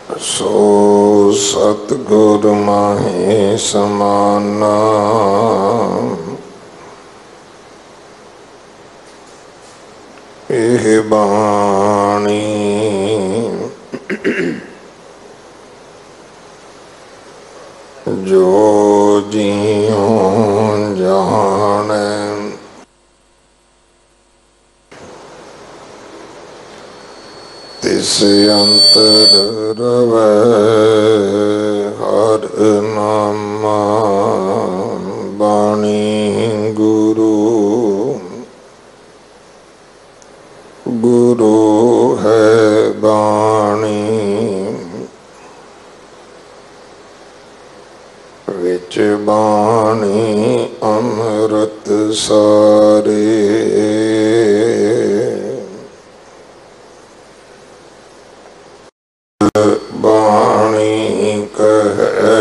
सो सतगुर माहे समाना एह बाणी जो जियों जाने तिस अंतर रवै हर नामा बाणी गुरु गुरु है बाणी विच बाणी अमृत सारे बाणी कहे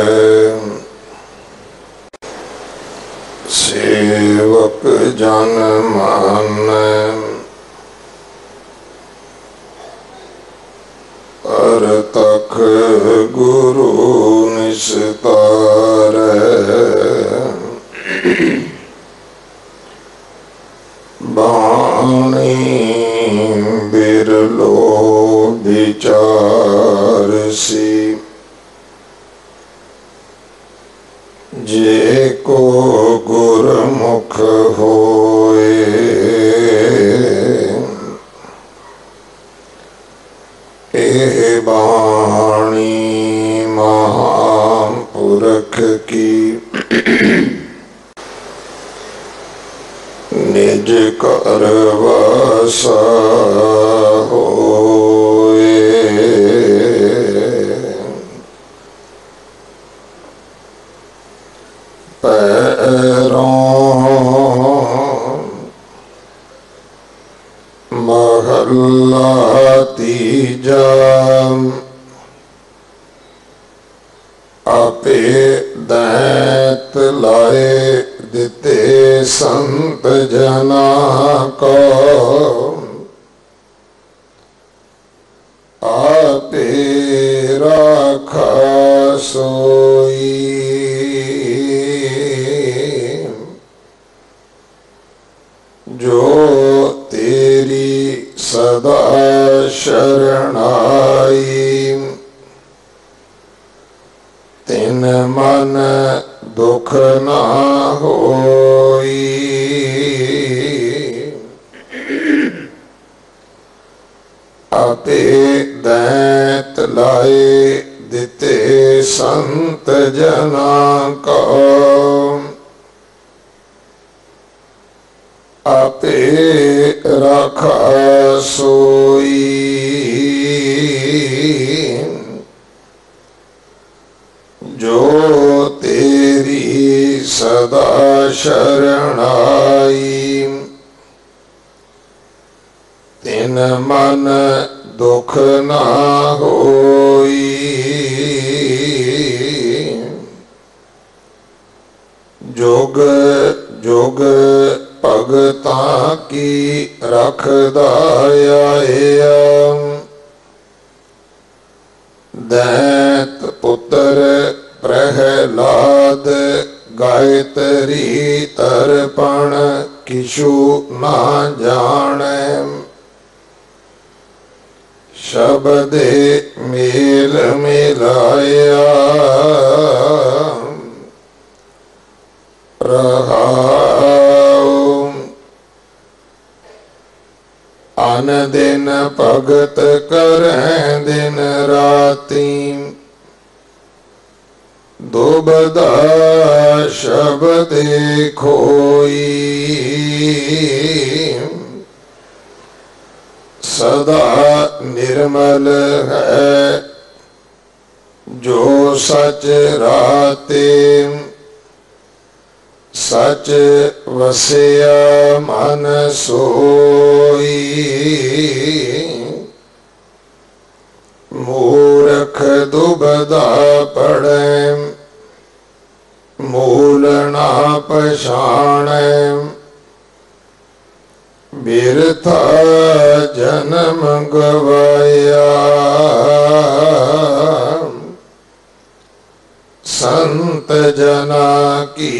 सेवक जन मानै परतख गुरु निस्तारै बाणी बिरलो विचारसी जे को गुरमुख होए एह बाणी महापुरख की निज कर वासा होए पैरों महला तीजा आपे दैत लाए दिते संत जना को आपे राखा सोई जो तेरी सदा शरणाई तिन मन दुख ना होई आपे दैत लाए दिते संत जना को आपे रखा सोई जो तेरी सदा शरणाई तिन मन दुख ना होई जुग जुग भगता की रखदा आया दैत पुत्र प्रहलाद गायत्री तर्पण किशु ना जाने शब्दे मेल मिलाया रहाओ अन दिन भगत करें दिन राती दुबदा शब्द खोई सदा निर्मल है जो सच राते सच वसिया मन सोई मूर्ख दुबदा पड़े मूल ना पछाणे बिरथा जन्म गवाया, संत जना की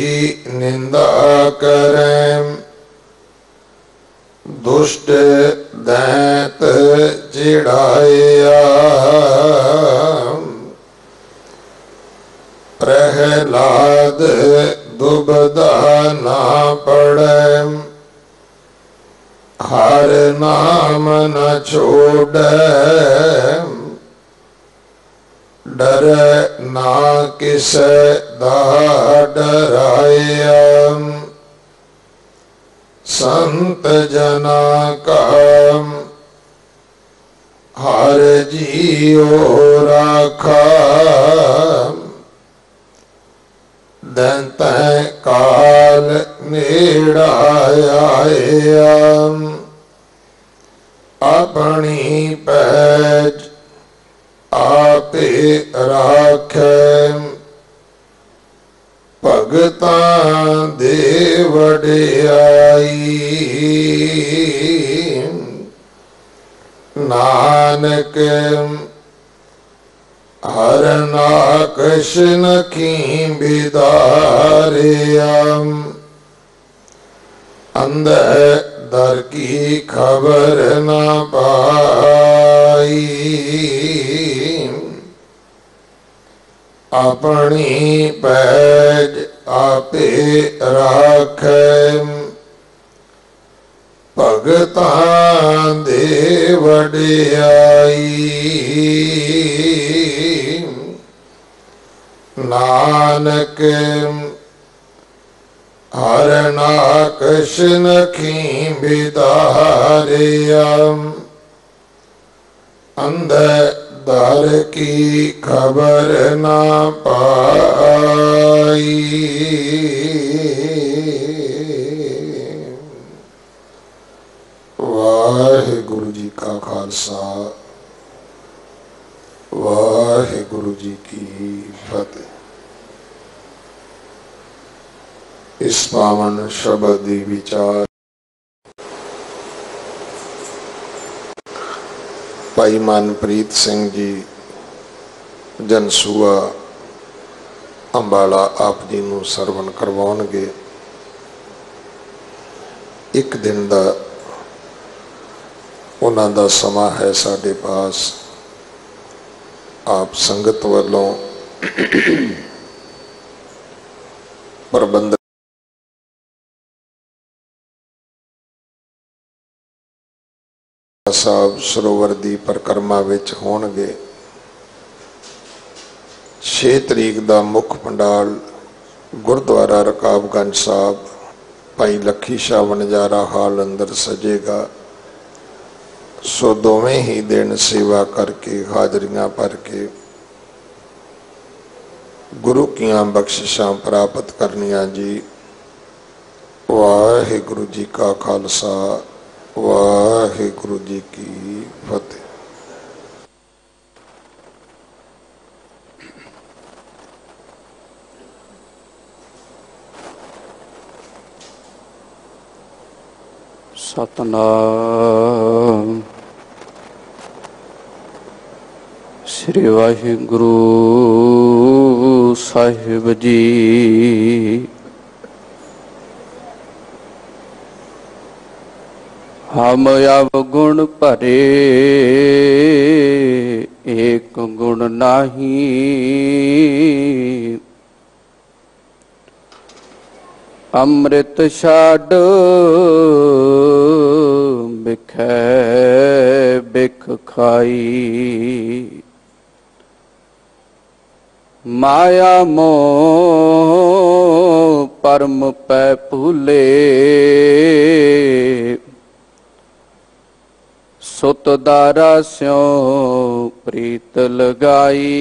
निंदा करें, दुष्ट दैत चिढ़ाया। प्रहलाद दुबदा ना पड़े, हर नाम न छोड़े, डर ना किस दा डराया। संत जना का हर जियो राखा, दंत काल नेड़ा आया। अपनी पैज आपे राखे, भगतां दे वडियाई। नानक हर नाकश नखी बिदारिया, अंधे दर की खबर न पाई। अपनी पैज आपे राखे, भगतां दे वडियाई। नानक हर नाकश नखी बिदारिया, अंधे दर की खबर ना पाई। वाहिगुरु जी का खालसा, वाहिगुरु जी की फतेह। इस पावन शब्द विचार भाई मनप्रीत सिंह जी जनसूआ अंबाला आप जी नूं सरवण करवाउणगे। एक दिन का उन्हां दा समा है साडे पास। आप संगत वालों प्रबंध साहब सरोवर की परिक्रमा विच होणगे। 6 तरीक का मुख पंडाल गुरुद्वारा रकाबगंज साहब भाई लखी शाह वणजारा हाल अंदर सजेगा। सो दोवें ही दिन सेवा करके हाजरियां भर के गुरु कियां बख्शिशां प्राप्त करनियां जी। वाहिगुरु जी का खालसा, वाहिगुरु जी की फतेह। सतनाम श्री वाहिगुरु साहिब जी। हम अवगुण भरे एक गुण नाही, अमृत छाड़ बिखै बिख खाई। माया मोह परम पै भूले, सुत दारा स्यों प्रीत लगाई।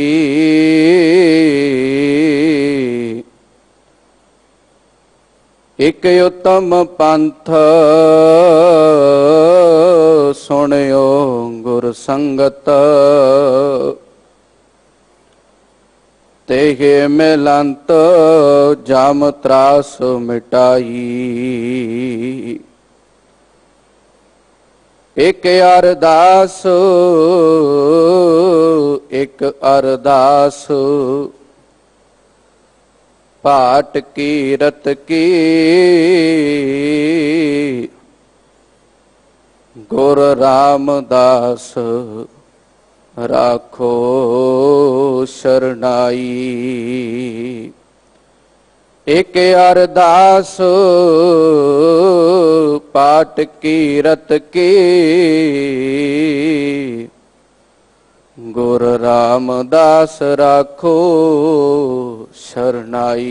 एक उत्तम पंथ सुनियो गुर संगत, तेहे मिलंत जाम त्रास मिटाई। ਇੱਕ ਅਰਦਾਸ ਇੱਕ ਅਰਦਾਸ ਪਾਟ ਕੀਰਤ ਕੀ ਗੁਰ ਰਾਮਦਾਸ ਰਾਖੋ ਸ਼ਰਨਾਈ। ਇੱਕ ਅਰਦਾਸ ਪਾਟ ਕੀਰਤ ਕੀ ਗੁਰ ਰਾਮਦਾਸ ਰਾਖੋ ਸ਼ਰਨਾਈ।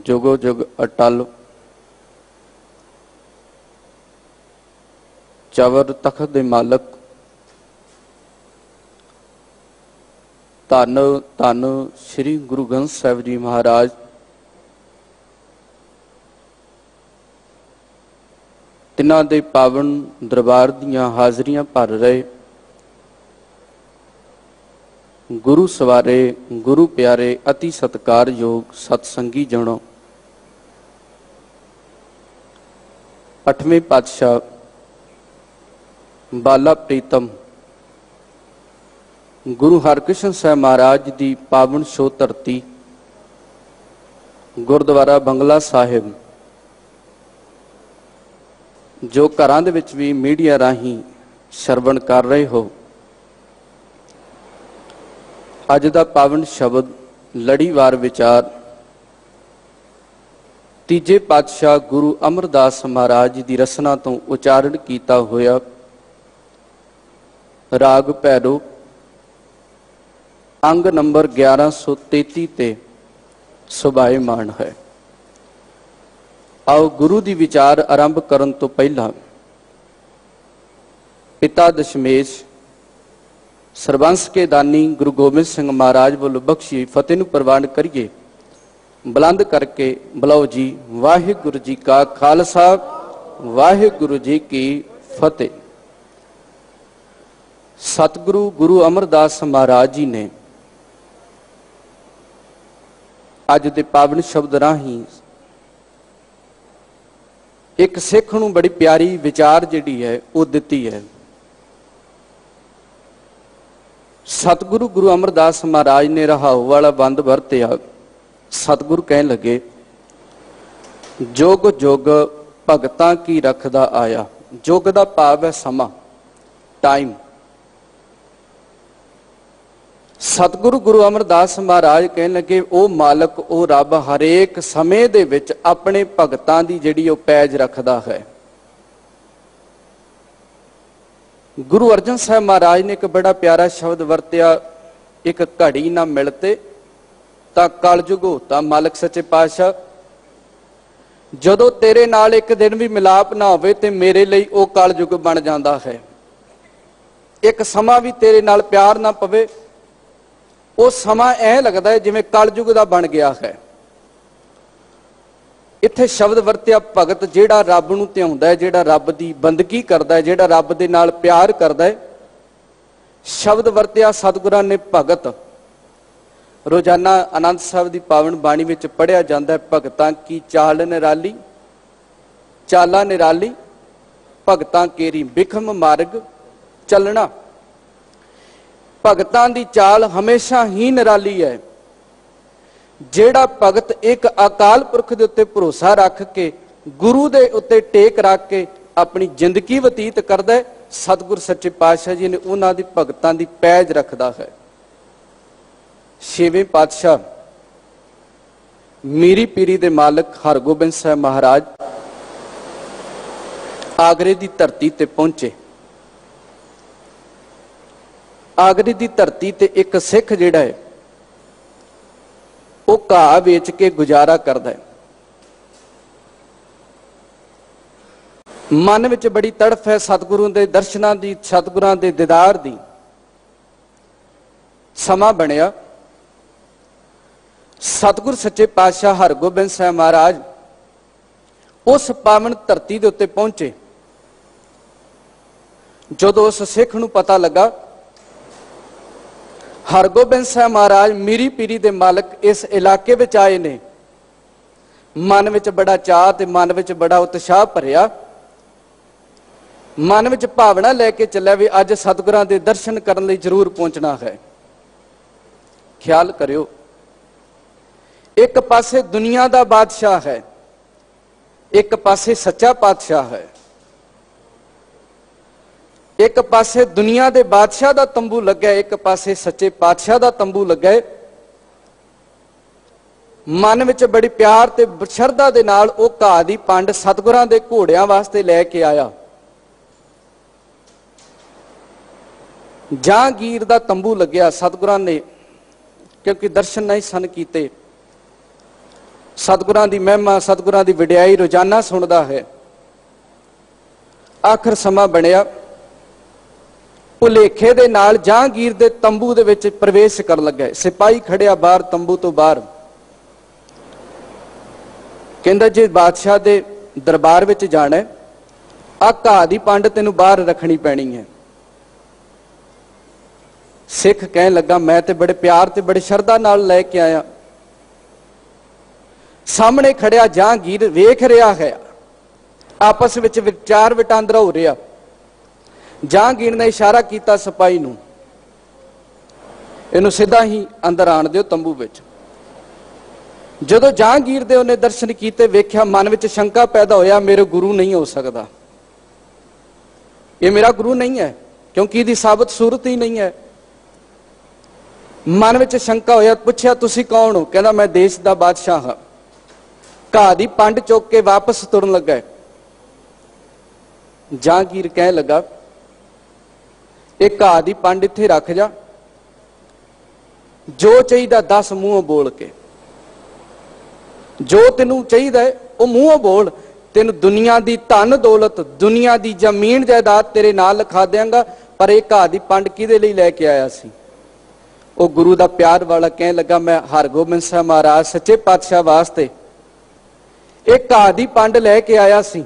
ਜੁਗੋ ਜੁਗ ਅਟਲ ਚਵਰ ਤਖਤ ਦੇ ਮਾਲਕ ਧੰਨ ਧੰਨ ਸ੍ਰੀ ਗੁਰੂ ਗ੍ਰੰਥ ਸਾਹਿਬ ਜੀ ਮਹਾਰਾਜ ਤਿਨਾਂ ਦੇ ਪਾਵਨ ਦਰਬਾਰ ਦੀਆਂ ਹਾਜ਼ਰੀਆਂ ਭਰ ਰਹੇ ਗੁਰੂ ਸਵਾਰੇ ਗੁਰੂ ਪਿਆਰੇ ਅਤੀ ਸਤਿਕਾਰਯੋਗ ਸਤਸੰਗੀ ਜਣੋ, 8ਵੇਂ ਪਾਤਸ਼ਾਹ ਬਾਲਾ ਪ੍ਰੀਤਮ ਗੁਰੂ ਹਰਕ੍ਰਿਸ਼ਨ ਸਾਹਿਬ ਮਹਾਰਾਜ ਦੀ ਪਾਵਨ ਸ਼ੋਅ ਧਰਤੀ ਗੁਰਦੁਆਰਾ ਬੰਗਲਾ ਸਾਹਿਬ, ਜੋ ਘਰਾਂ ਦੇ ਵਿੱਚ ਵੀ ਮੀਡੀਆ ਰਾਹੀਂ ਸ਼ਰਵਣ ਕਰ ਰਹੇ ਹੋ, ਅੱਜ ਦਾ ਪਾਵਨ ਸ਼ਬਦ ਲੜੀਵਾਰ ਵਿਚਾਰ ਤੀਜੇ ਪਾਤਸ਼ਾਹ ਗੁਰੂ ਅਮਰਦਾਸ ਮਹਾਰਾਜ ਦੀ ਰਸਨਾ ਤੋਂ ਉਚਾਰਨ ਕੀਤਾ ਹੋਇਆ ਰਾਗ ਭੈਰੋ ਅੰਗ ਨੰਬਰ 1133 ਤੇ ਸੁਭਾਏਮਾਨ ਹੈ। ਆਓ ਗੁਰੂ ਦੀ ਵਿਚਾਰ ਆਰੰਭ ਕਰਨ ਤੋਂ ਪਹਿਲਾਂ ਪਿਤਾ ਦਸ਼ਮੇਸ਼ ਸਰਬੰਸ ਕੇ ਦਾਨੀ ਗੁਰੂ ਗੋਬਿੰਦ ਸਿੰਘ ਮਹਾਰਾਜ ਵੱਲੋਂ ਬਖਸ਼ੀ ਫਤਿਹ ਨੂੰ ਪ੍ਰਵਾਨ ਕਰੀਏ। ਬੁਲੰਦ ਕਰਕੇ ਬੁਲਾਓ ਜੀ। ਵਾਹਿਗੁਰੂ ਜੀ ਕਾ ਖਾਲਸਾ ਵਾਹਿਗੁਰੂ ਜੀ ਕੀ ਫਤਿਹ। ਸਤਿਗੁਰੂ ਗੁਰੂ ਅਮਰਦਾਸ ਮਹਾਰਾਜ ਜੀ ਨੇ ਅੱਜ ਦੇ ਪਾਵਨ ਸ਼ਬਦ ਰਾਹੀਂ ਇੱਕ ਸਿੱਖ ਨੂੰ ਬੜੀ ਪਿਆਰੀ ਵਿਚਾਰ ਜਿਹੜੀ ਹੈ ਉਹ ਦਿੱਤੀ ਹੈ। ਸਤਿਗੁਰੂ ਗੁਰੂ ਅਮਰਦਾਸ ਮਹਾਰਾਜ ਨੇ ਰਹਾਉ ਵਾਲਾ ਬੰਦ ਵਰਤਿਆ। ਸਤਿਗੁਰੂ ਕਹਿਣ ਲੱਗੇ, ਜੁਗ ਜੁਗ ਭਗਤਾਂ ਕੀ ਰੱਖਦਾ ਆਇਆ। ਜੁਗ ਦਾ ਭਾਵ ਹੈ ਸਮਾਂ, ਟਾਈਮ। ਸਤਿਗੁਰੂ ਗੁਰੂ ਅਮਰਦਾਸ ਮਹਾਰਾਜ ਕਹਿਣ ਲੱਗੇ, ਉਹ ਮਾਲਕ ਉਹ ਰੱਬ ਹਰੇਕ ਸਮੇਂ ਦੇ ਵਿੱਚ ਆਪਣੇ ਭਗਤਾਂ ਦੀ ਜਿਹੜੀ ਉਹ ਪੈਜ ਰੱਖਦਾ ਹੈ। ਗੁਰੂ ਅਰਜਨ ਸਾਹਿਬ ਮਹਾਰਾਜ ਨੇ ਇੱਕ ਬੜਾ ਪਿਆਰਾ ਸ਼ਬਦ ਵਰਤਿਆ, ਇੱਕ ਘੜੀ ਨਾ ਮਿਲਤੇ ਤਾਂ ਕਲਯੁਗ ਹੋਤਾ। ਮਾਲਕ ਸੱਚੇ ਪਾਤਸ਼ਾਹ, ਜਦੋਂ ਤੇਰੇ ਨਾਲ ਇੱਕ ਦਿਨ ਵੀ ਮਿਲਾਪ ਨਾ ਹੋਵੇ ਤੇ ਮੇਰੇ ਲਈ ਉਹ ਕਲਯੁਗ ਬਣ ਜਾਂਦਾ ਹੈ। ਇੱਕ ਸਮਾਂ ਵੀ ਤੇਰੇ ਨਾਲ ਪਿਆਰ ਨਾ ਪਵੇ, ਉਹ ਸਮਾਂ ਐ ਲੱਗਦਾ ਹੈ ਜਿਵੇਂ ਕਲਯੁਗ ਦਾ ਬਣ ਗਿਆ ਹੈ। ਇੱਥੇ ਸ਼ਬਦ ਵਰਤਿਆ ਭਗਤ, ਜਿਹੜਾ ਰੱਬ ਨੂੰ ਧਿਆਉਂਦਾ ਹੈ, ਜਿਹੜਾ ਰੱਬ ਦੀ ਬੰਦਗੀ ਕਰਦਾ ਹੈ, ਜਿਹੜਾ ਰੱਬ ਦੇ ਨਾਲ ਪਿਆਰ ਕਰਦਾ ਹੈ। ਸ਼ਬਦ ਵਰਤਿਆ ਸਤਿਗੁਰਾਂ ਨੇ ਭਗਤ। ਰੋਜ਼ਾਨਾ ਆਨੰਦ ਸਾਹਿਬ ਦੀ ਪਾਵਨ ਬਾਣੀ ਵਿੱਚ ਪੜ੍ਹਿਆ ਜਾਂਦਾ ਹੈ, ਭਗਤਾਂ ਕੀ ਚਾਲ ਨਿਰਾਲੀ, ਚਾਲਾ ਨਿਰਾਲੀ, ਭਗਤਾਂ ਕੇਰੀ ਬਿਖਮ ਮਾਰਗ ਚੱਲਣਾ। ਭਗਤਾਂ ਦੀ ਚਾਲ ਹਮੇਸ਼ਾ ਹੀ ਨਿਰਾਲੀ ਹੈ। ਜਿਹੜਾ ਭਗਤ ਇੱਕ ਅਕਾਲ ਪੁਰਖ ਦੇ ਉੱਤੇ ਭਰੋਸਾ ਰੱਖ ਕੇ, ਗੁਰੂ ਦੇ ਉੱਤੇ ਟੇਕ ਰੱਖ ਕੇ ਆਪਣੀ ਜ਼ਿੰਦਗੀ ਬਤੀਤ ਕਰਦਾ ਹੈ, ਸਤਿਗੁਰ ਸੱਚੇ ਪਾਤਸ਼ਾਹ ਜੀ ਨੇ ਉਹਨਾਂ ਦੀ ਭਗਤਾਂ ਦੀ ਪੈਜ ਰੱਖਦਾ ਹੈ। 6ਵੇਂ ਪਾਤਸ਼ਾਹ ਮੀਰੀ ਪੀਰੀ ਦੇ ਮਾਲਕ ਹਰਗੋਬਿੰਦ ਸਾਹਿਬ ਮਹਾਰਾਜ ਆਗਰੇ ਦੀ ਧਰਤੀ ਤੇ ਪਹੁੰਚੇ। ਆਗਰੇ ਦੀ ਧਰਤੀ ਤੇ ਇੱਕ ਸਿੱਖ ਜਿਹੜਾ ਹੈ ਉਹ ਘਾਹ ਵੇਚ ਕੇ ਗੁਜ਼ਾਰਾ ਕਰਦਾ ਹੈ। ਮਨ ਵਿੱਚ ਬੜੀ ਤੜਫ ਹੈ ਸਤਿਗੁਰੂ ਦੇ ਦਰਸ਼ਨਾਂ ਦੀ, ਸਤਿਗੁਰਾਂ ਦੇ ਦੀਦਾਰ ਦੀ। ਸਮਾਂ ਬਣਿਆ, ਸਤਿਗੁਰ ਸੱਚੇ ਪਾਤਸ਼ਾਹ ਹਰਗੋਬਿੰਦ ਸਾਹਿਬ ਮਹਾਰਾਜ ਉਸ ਪਾਵਨ ਧਰਤੀ ਦੇ ਉੱਤੇ ਪਹੁੰਚੇ। ਜਦੋਂ ਉਸ ਸਿੱਖ ਨੂੰ ਪਤਾ ਲੱਗਾ ਹਰਗੋਬਿੰਦ ਸਾਹਿਬ ਮਹਾਰਾਜ ਮੀਰੀ ਪੀਰੀ ਦੇ ਮਾਲਕ ਇਸ ਇਲਾਕੇ ਵਿੱਚ ਆਏ ਨੇ, मन विच बड़ा चाह ते मन विच बड़ा उत्साह भरिया, मन विच भावना लैके चलिया भी अज सतगुरां दे दर्शन करन लई जरूर पहुंचना है। ख्याल करियो, एक पासे दुनिया दा बादशाह है, एक पासे सच्चा पातशाह है। एक पासे दुनिया दे बादशाह दा तंबू लग्या, एक पासे सच्चे पातशाह दा तंबू लग्या। मन विच बड़ी प्यार ते शरधा दे नाल ओ घाह दी पंड सतगुरां दे घोड़ियां वास्ते लैके आया। जहांगीर दा तंबू लग्या, सतगुरां ने क्योंकि दर्शन नहीं सन कीते, सतगुरां दी महिमा सतगुरां दी वडियाई रोजाना सुनदा है। आखिर समा बनिया, भुलेखे दे नाल जहांगीर दे तंबू दे विच प्रवेश कर लगे। सिपाही खड़िया बाहर तंबू तो बाहर, कहंदा जे बादशाह दे दरबार विच जाना है, आ घाह दी पंड तैनूं बाहर रखनी पैनी है। सिख कहन लगा मैं ते बड़े प्यार ते बड़े शरधा नाल लैके आया। सामने खड़िया जहांगीर वेख रहा है, आपस विच विचार वटांदरा हो रहा। जहांगीर ने इशारा किया सिपाही नूं, इहनूं सीधा ही अंदर आण दिओ तंबू विच। जदों जहांगीर दे उन्हें दर्शन कीते, वेख्या मन विच शंका पैदा होया, मेरे गुरु नहीं हो सकता, ये मेरा गुरु नहीं है, क्योंकि इसदी साबित सूरत ही नहीं है। मन विच शंका होया, पुछया तुसीं कौन हो? कहंदा मैं देश दा बादशाह हां। घाह दी पंड चुक के वापस तुरन लगा। जहांगीर कहन लगा एक घाह दी पंड इत्थे रख जा, जो चाहिदा दस मूंहों बोल के, जो तेनू चाहिदा है वो मूंहों बोल, तेन दुनिया दी धन दौलत दुनिया दी जमीन जायदाद तेरे नाल लिखा देंगा। पर एक घाह दी पंड किहदे लई लैके आया सी? वो गुरु दा प्यार वाला कहन लगा मैं हरगोबिंद साहब महाराज सच्चे पातशाह वास्ते एक घाह दी पंड लैके आया सी।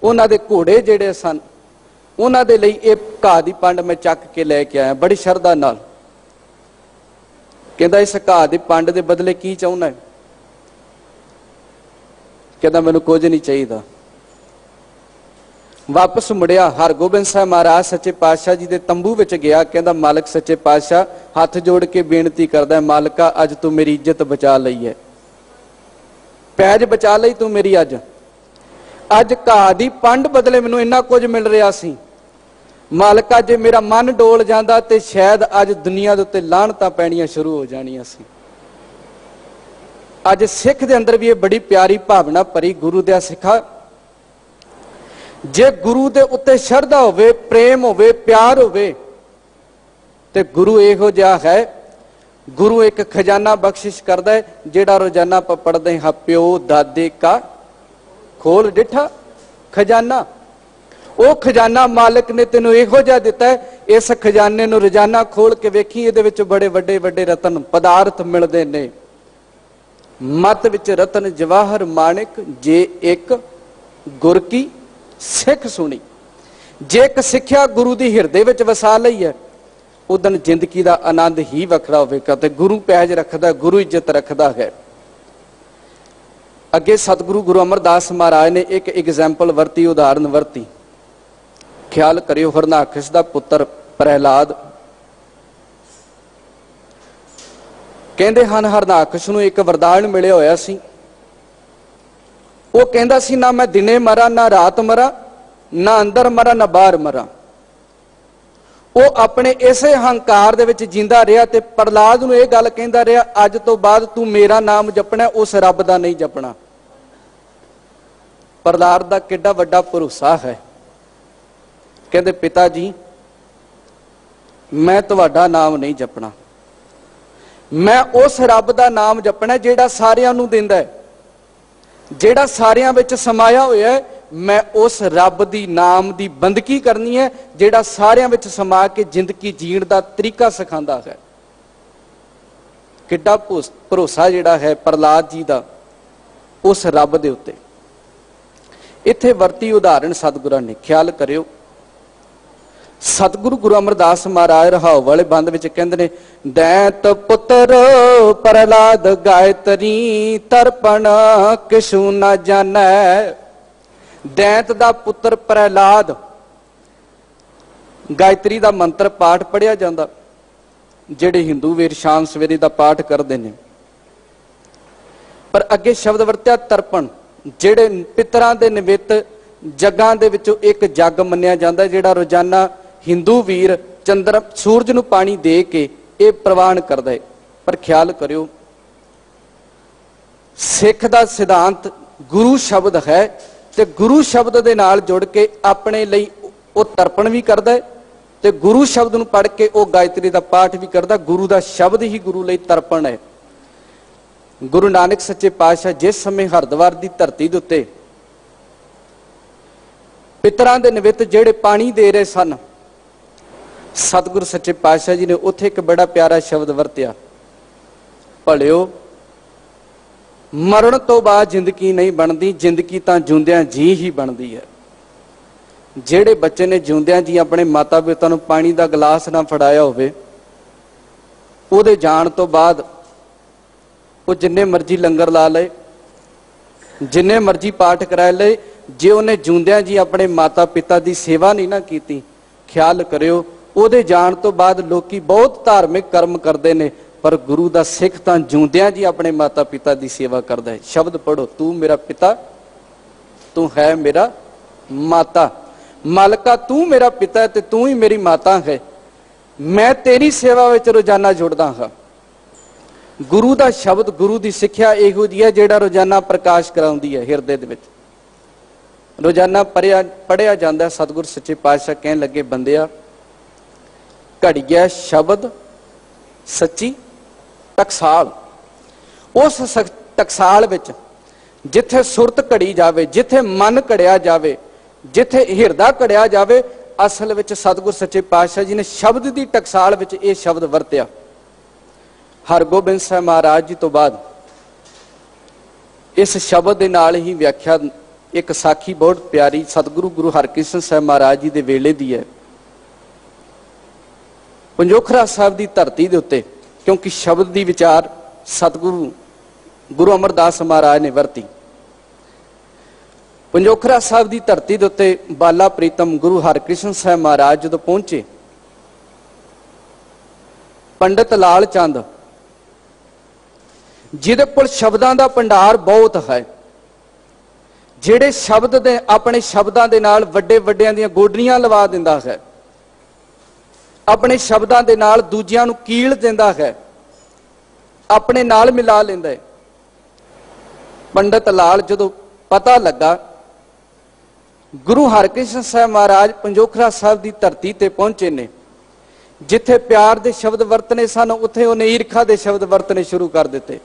उन्हां दे घोड़े जिहड़े सन उन्हां दे लई एक घाह दी पंड मैं चक के लैके आया बड़ी शरधा नाल। कहंदा इस घाह दी पंड दे बदले की चाहुंदा है? कहंदा मैनूं कुछ नहीं चाहिदा। वापस मुड़िया, हरगोबिंद साहब महाराज सच्चे पातशाह जी दे तंबू विच गया। कहंदा मालिक सच्चे पातशाह हथ जोड़ के बेनती करदा है, मालिका अज तू मेरी इज्जत बचा लई है, पैज बचा लई तू मेरी। अज घाह दी पंड बदले मैनूं इन्ना कुछ मिल रहा सी। मालिका जे मेरा मन डोल जांदा ते शायद अज दुनिया दे उत्ते लाहनतां पैणियां शुरू हो जाणियां सी। अज सिख दे अंदर भी ये बड़ी प्यारी भावना भरी, गुरु दे सिखा जे गुरु दे उत्ते शरधा होवे, प्रेम होवे, प्यार होवे ते गुरु इहो जिहा है। गुरु एक खजाना बख्शिश करदा है, जिहड़ा रोजाना आपां पढ़दे हां, प्यो दादे का खोल डिठा खजाना। वो खजाना मालिक ने तेनों इहो जिहा दिता है, इस खजाने नूं रोजाना खोल के वेखी, इहदे विच बड़े वड्डे वड्डे रतन पदार्थ मिलदे ने। मत विच रतन जवाहर माणिक, जे एक गुर की सिख सुनी। जे एक सिक्ख्या गुरु दी हिरदे विच वसा लई है, उदन जिंदगी दा आनंद ही वखरा होवेगा। ते गुरु पैज रखदा, गुरु इज्जत रखदा है। अगे सतगुरु गुरु अमरदास महाराज ने एक एग्जाम्पल वरती, उदाहरण वरती। ख्याल करियो, हरनाखस दा पुत्र प्रहलाद, कहंदे हन हरनाखस नूं एक वरदान मिलिया होया सी। वो कहंदा सी ना मैं दिने मरा ना रात मरा, ना अंदर मरा ना बाहर मरा। वो अपने इसे हंकार दे विच जींदा रहा ते प्रहलाद नूं इह गल कहंदा रहा, अज तो बाद तू मेरा नाम जपना, उस रब दा नहीं जपना। प्रहलाद दा किड्डा वड्डा भरोसा है। कहंदे पिता जी मैं तुहाडा नाम नहीं जपना, मैं उस रब दा नाम जपना जिहड़ा सारियां नूं दिंदा है, जिहड़ा सारियां विच समाया होया है। मैं उस रब दी नाम दी बंदगी करनी है, जिहड़ा सारियां विच समा के जिंदगी जीण दा तरीका सिखांदा है। किड्डा भरोसा जिहड़ा है प्रहलाद जी दा उस रब दे उत्ते। इत्थे वरती उदाहरण सतगुरां ने, ख्याल करियो, सतगुरु गुरु अमरदास महाराज रहाओ वाले बंद विच कहंदे ने, दैत पुत्र प्रहलाद गायत्री तरपण किसू ना जानै। दैत दा पुत्र प्रहलाद, गायत्री दा मंत्र पाठ पढ़िया जांदा, जेड़े हिंदू वीर शाम सवेरे दा पाठ करते हैं। पर अगे शब्द वरत्या तरपण, जेड़े पितरां दे निमित्त जगां दे विचों एक जग मन्निया जांदा, जेड़ा रोजाना हिंदू वीर चंद्र सूरज नूं पानी दे के ये प्रवान करदा है। पर ख्याल करियो, सिख दा सिद्धांत गुरु शब्द है, ते गुरु शब्द दे नाल जुड़ के अपने लई वो तरपण भी करदा है, ते गुरु शब्द नूं पढ़ के वो गायत्री दा पाठ भी करदा। गुरु दा शब्द ही गुरु लई तरपण है। गुरु नानक सच्चे पातशाह जिस समय हरिद्वार दी धरती दे उत्ते पितरां दे निमित्त जेड़े पानी दे रहे सन, सतगुरु सच्चे पातशाह जी ने उत्थे एक बड़ा प्यारा शब्द वरत्या, भलियो मरण तो बाद जिंदगी नहीं बनती, जिंदगी तां जिउंदियां जी ही बनती है। जेड़े बच्चे ने जिउंदियां जी अपने माता पिता नूं पानी दा गिलास ना फड़ाया होवे, उहदे जाण तो बाद वो जिन्ने मर्जी लंगर ला ले, जिन्ने मर्जी पाठ करा ले, जे उन्हें जिउंदियां जी अपने माता पिता की सेवा नहीं ना की, ख्याल करियो उहदे जाण तो बाद लोकी बहुत धार्मिक कर्म करते हैं, पर गुरु दा सिख तां जिउंदियां जी अपने माता पिता की सेवा करता है। शब्द पढ़ो, तू मेरा पिता, तू है मेरा माता, मालका तू मेरा पिता है ते तू ही मेरी माता है, मैं तेरी सेवा विच रोजाना जुड़दा हाँ। गुरु दा शब्द, गुरु की सिक्ख्या इहो जी है जिहड़ा रोजाना प्रकाश कराउंदी है हिरदे दे विच, रोजाना पढ़िया जाता है। सतगुरु सच्चे पातशाह कहन लगे, बंदिया घड़िया शब्द सच्ची टकसाल, उस टकसाल विच जिथे सुरत घड़ी जावे, जिथे मन घड़िया जावे, जिथे हिरदा घड़िया जावे, असल विच सतगुरु सच्चे पातशाह जी ने शब्द की टकसाल विच ये शब्द वरत्या। हरगोबिंद साहब महाराज जी तो बाद इस शब्द के नाल ही व्याख्या एक साखी बहुत प्यारी सतगुरु गुरु हरकृष्ण साहब महाराज जी के वेले दी है। पंजोखरा साहब की धरती के उत्ते, क्योंकि शब्द की विचार सतगुरु गुरु अमरदास महाराज ने वरती। पंजोखरा साहब की धरती के उत्ते बाला प्रीतम गुरु हरकृष्ण साहब महाराज जो पहुंचे, पंडित लाल चंद जिहदे कोल शब्दां दा भंडार बहुत है, जिहड़े शब्द दे अपने शब्दां दे नाल वड्डे वड्डियां दियां गोडरियां लवा दिंदा है, अपने शब्दां दे नाल दूजियां नूं कील दिंदा है, अपने नाल मिला लैंदा है। पंडित लाल जदों पता लगा गुरु हरकृष्ण साहब महाराज पंजोखरा साहब की धरती ते पहुंचे ने, जिथे प्यार दे शब्द वरतने सन, उत्थे उन्हें ईर्खा दे शब्द वरतने शुरू कर दिते।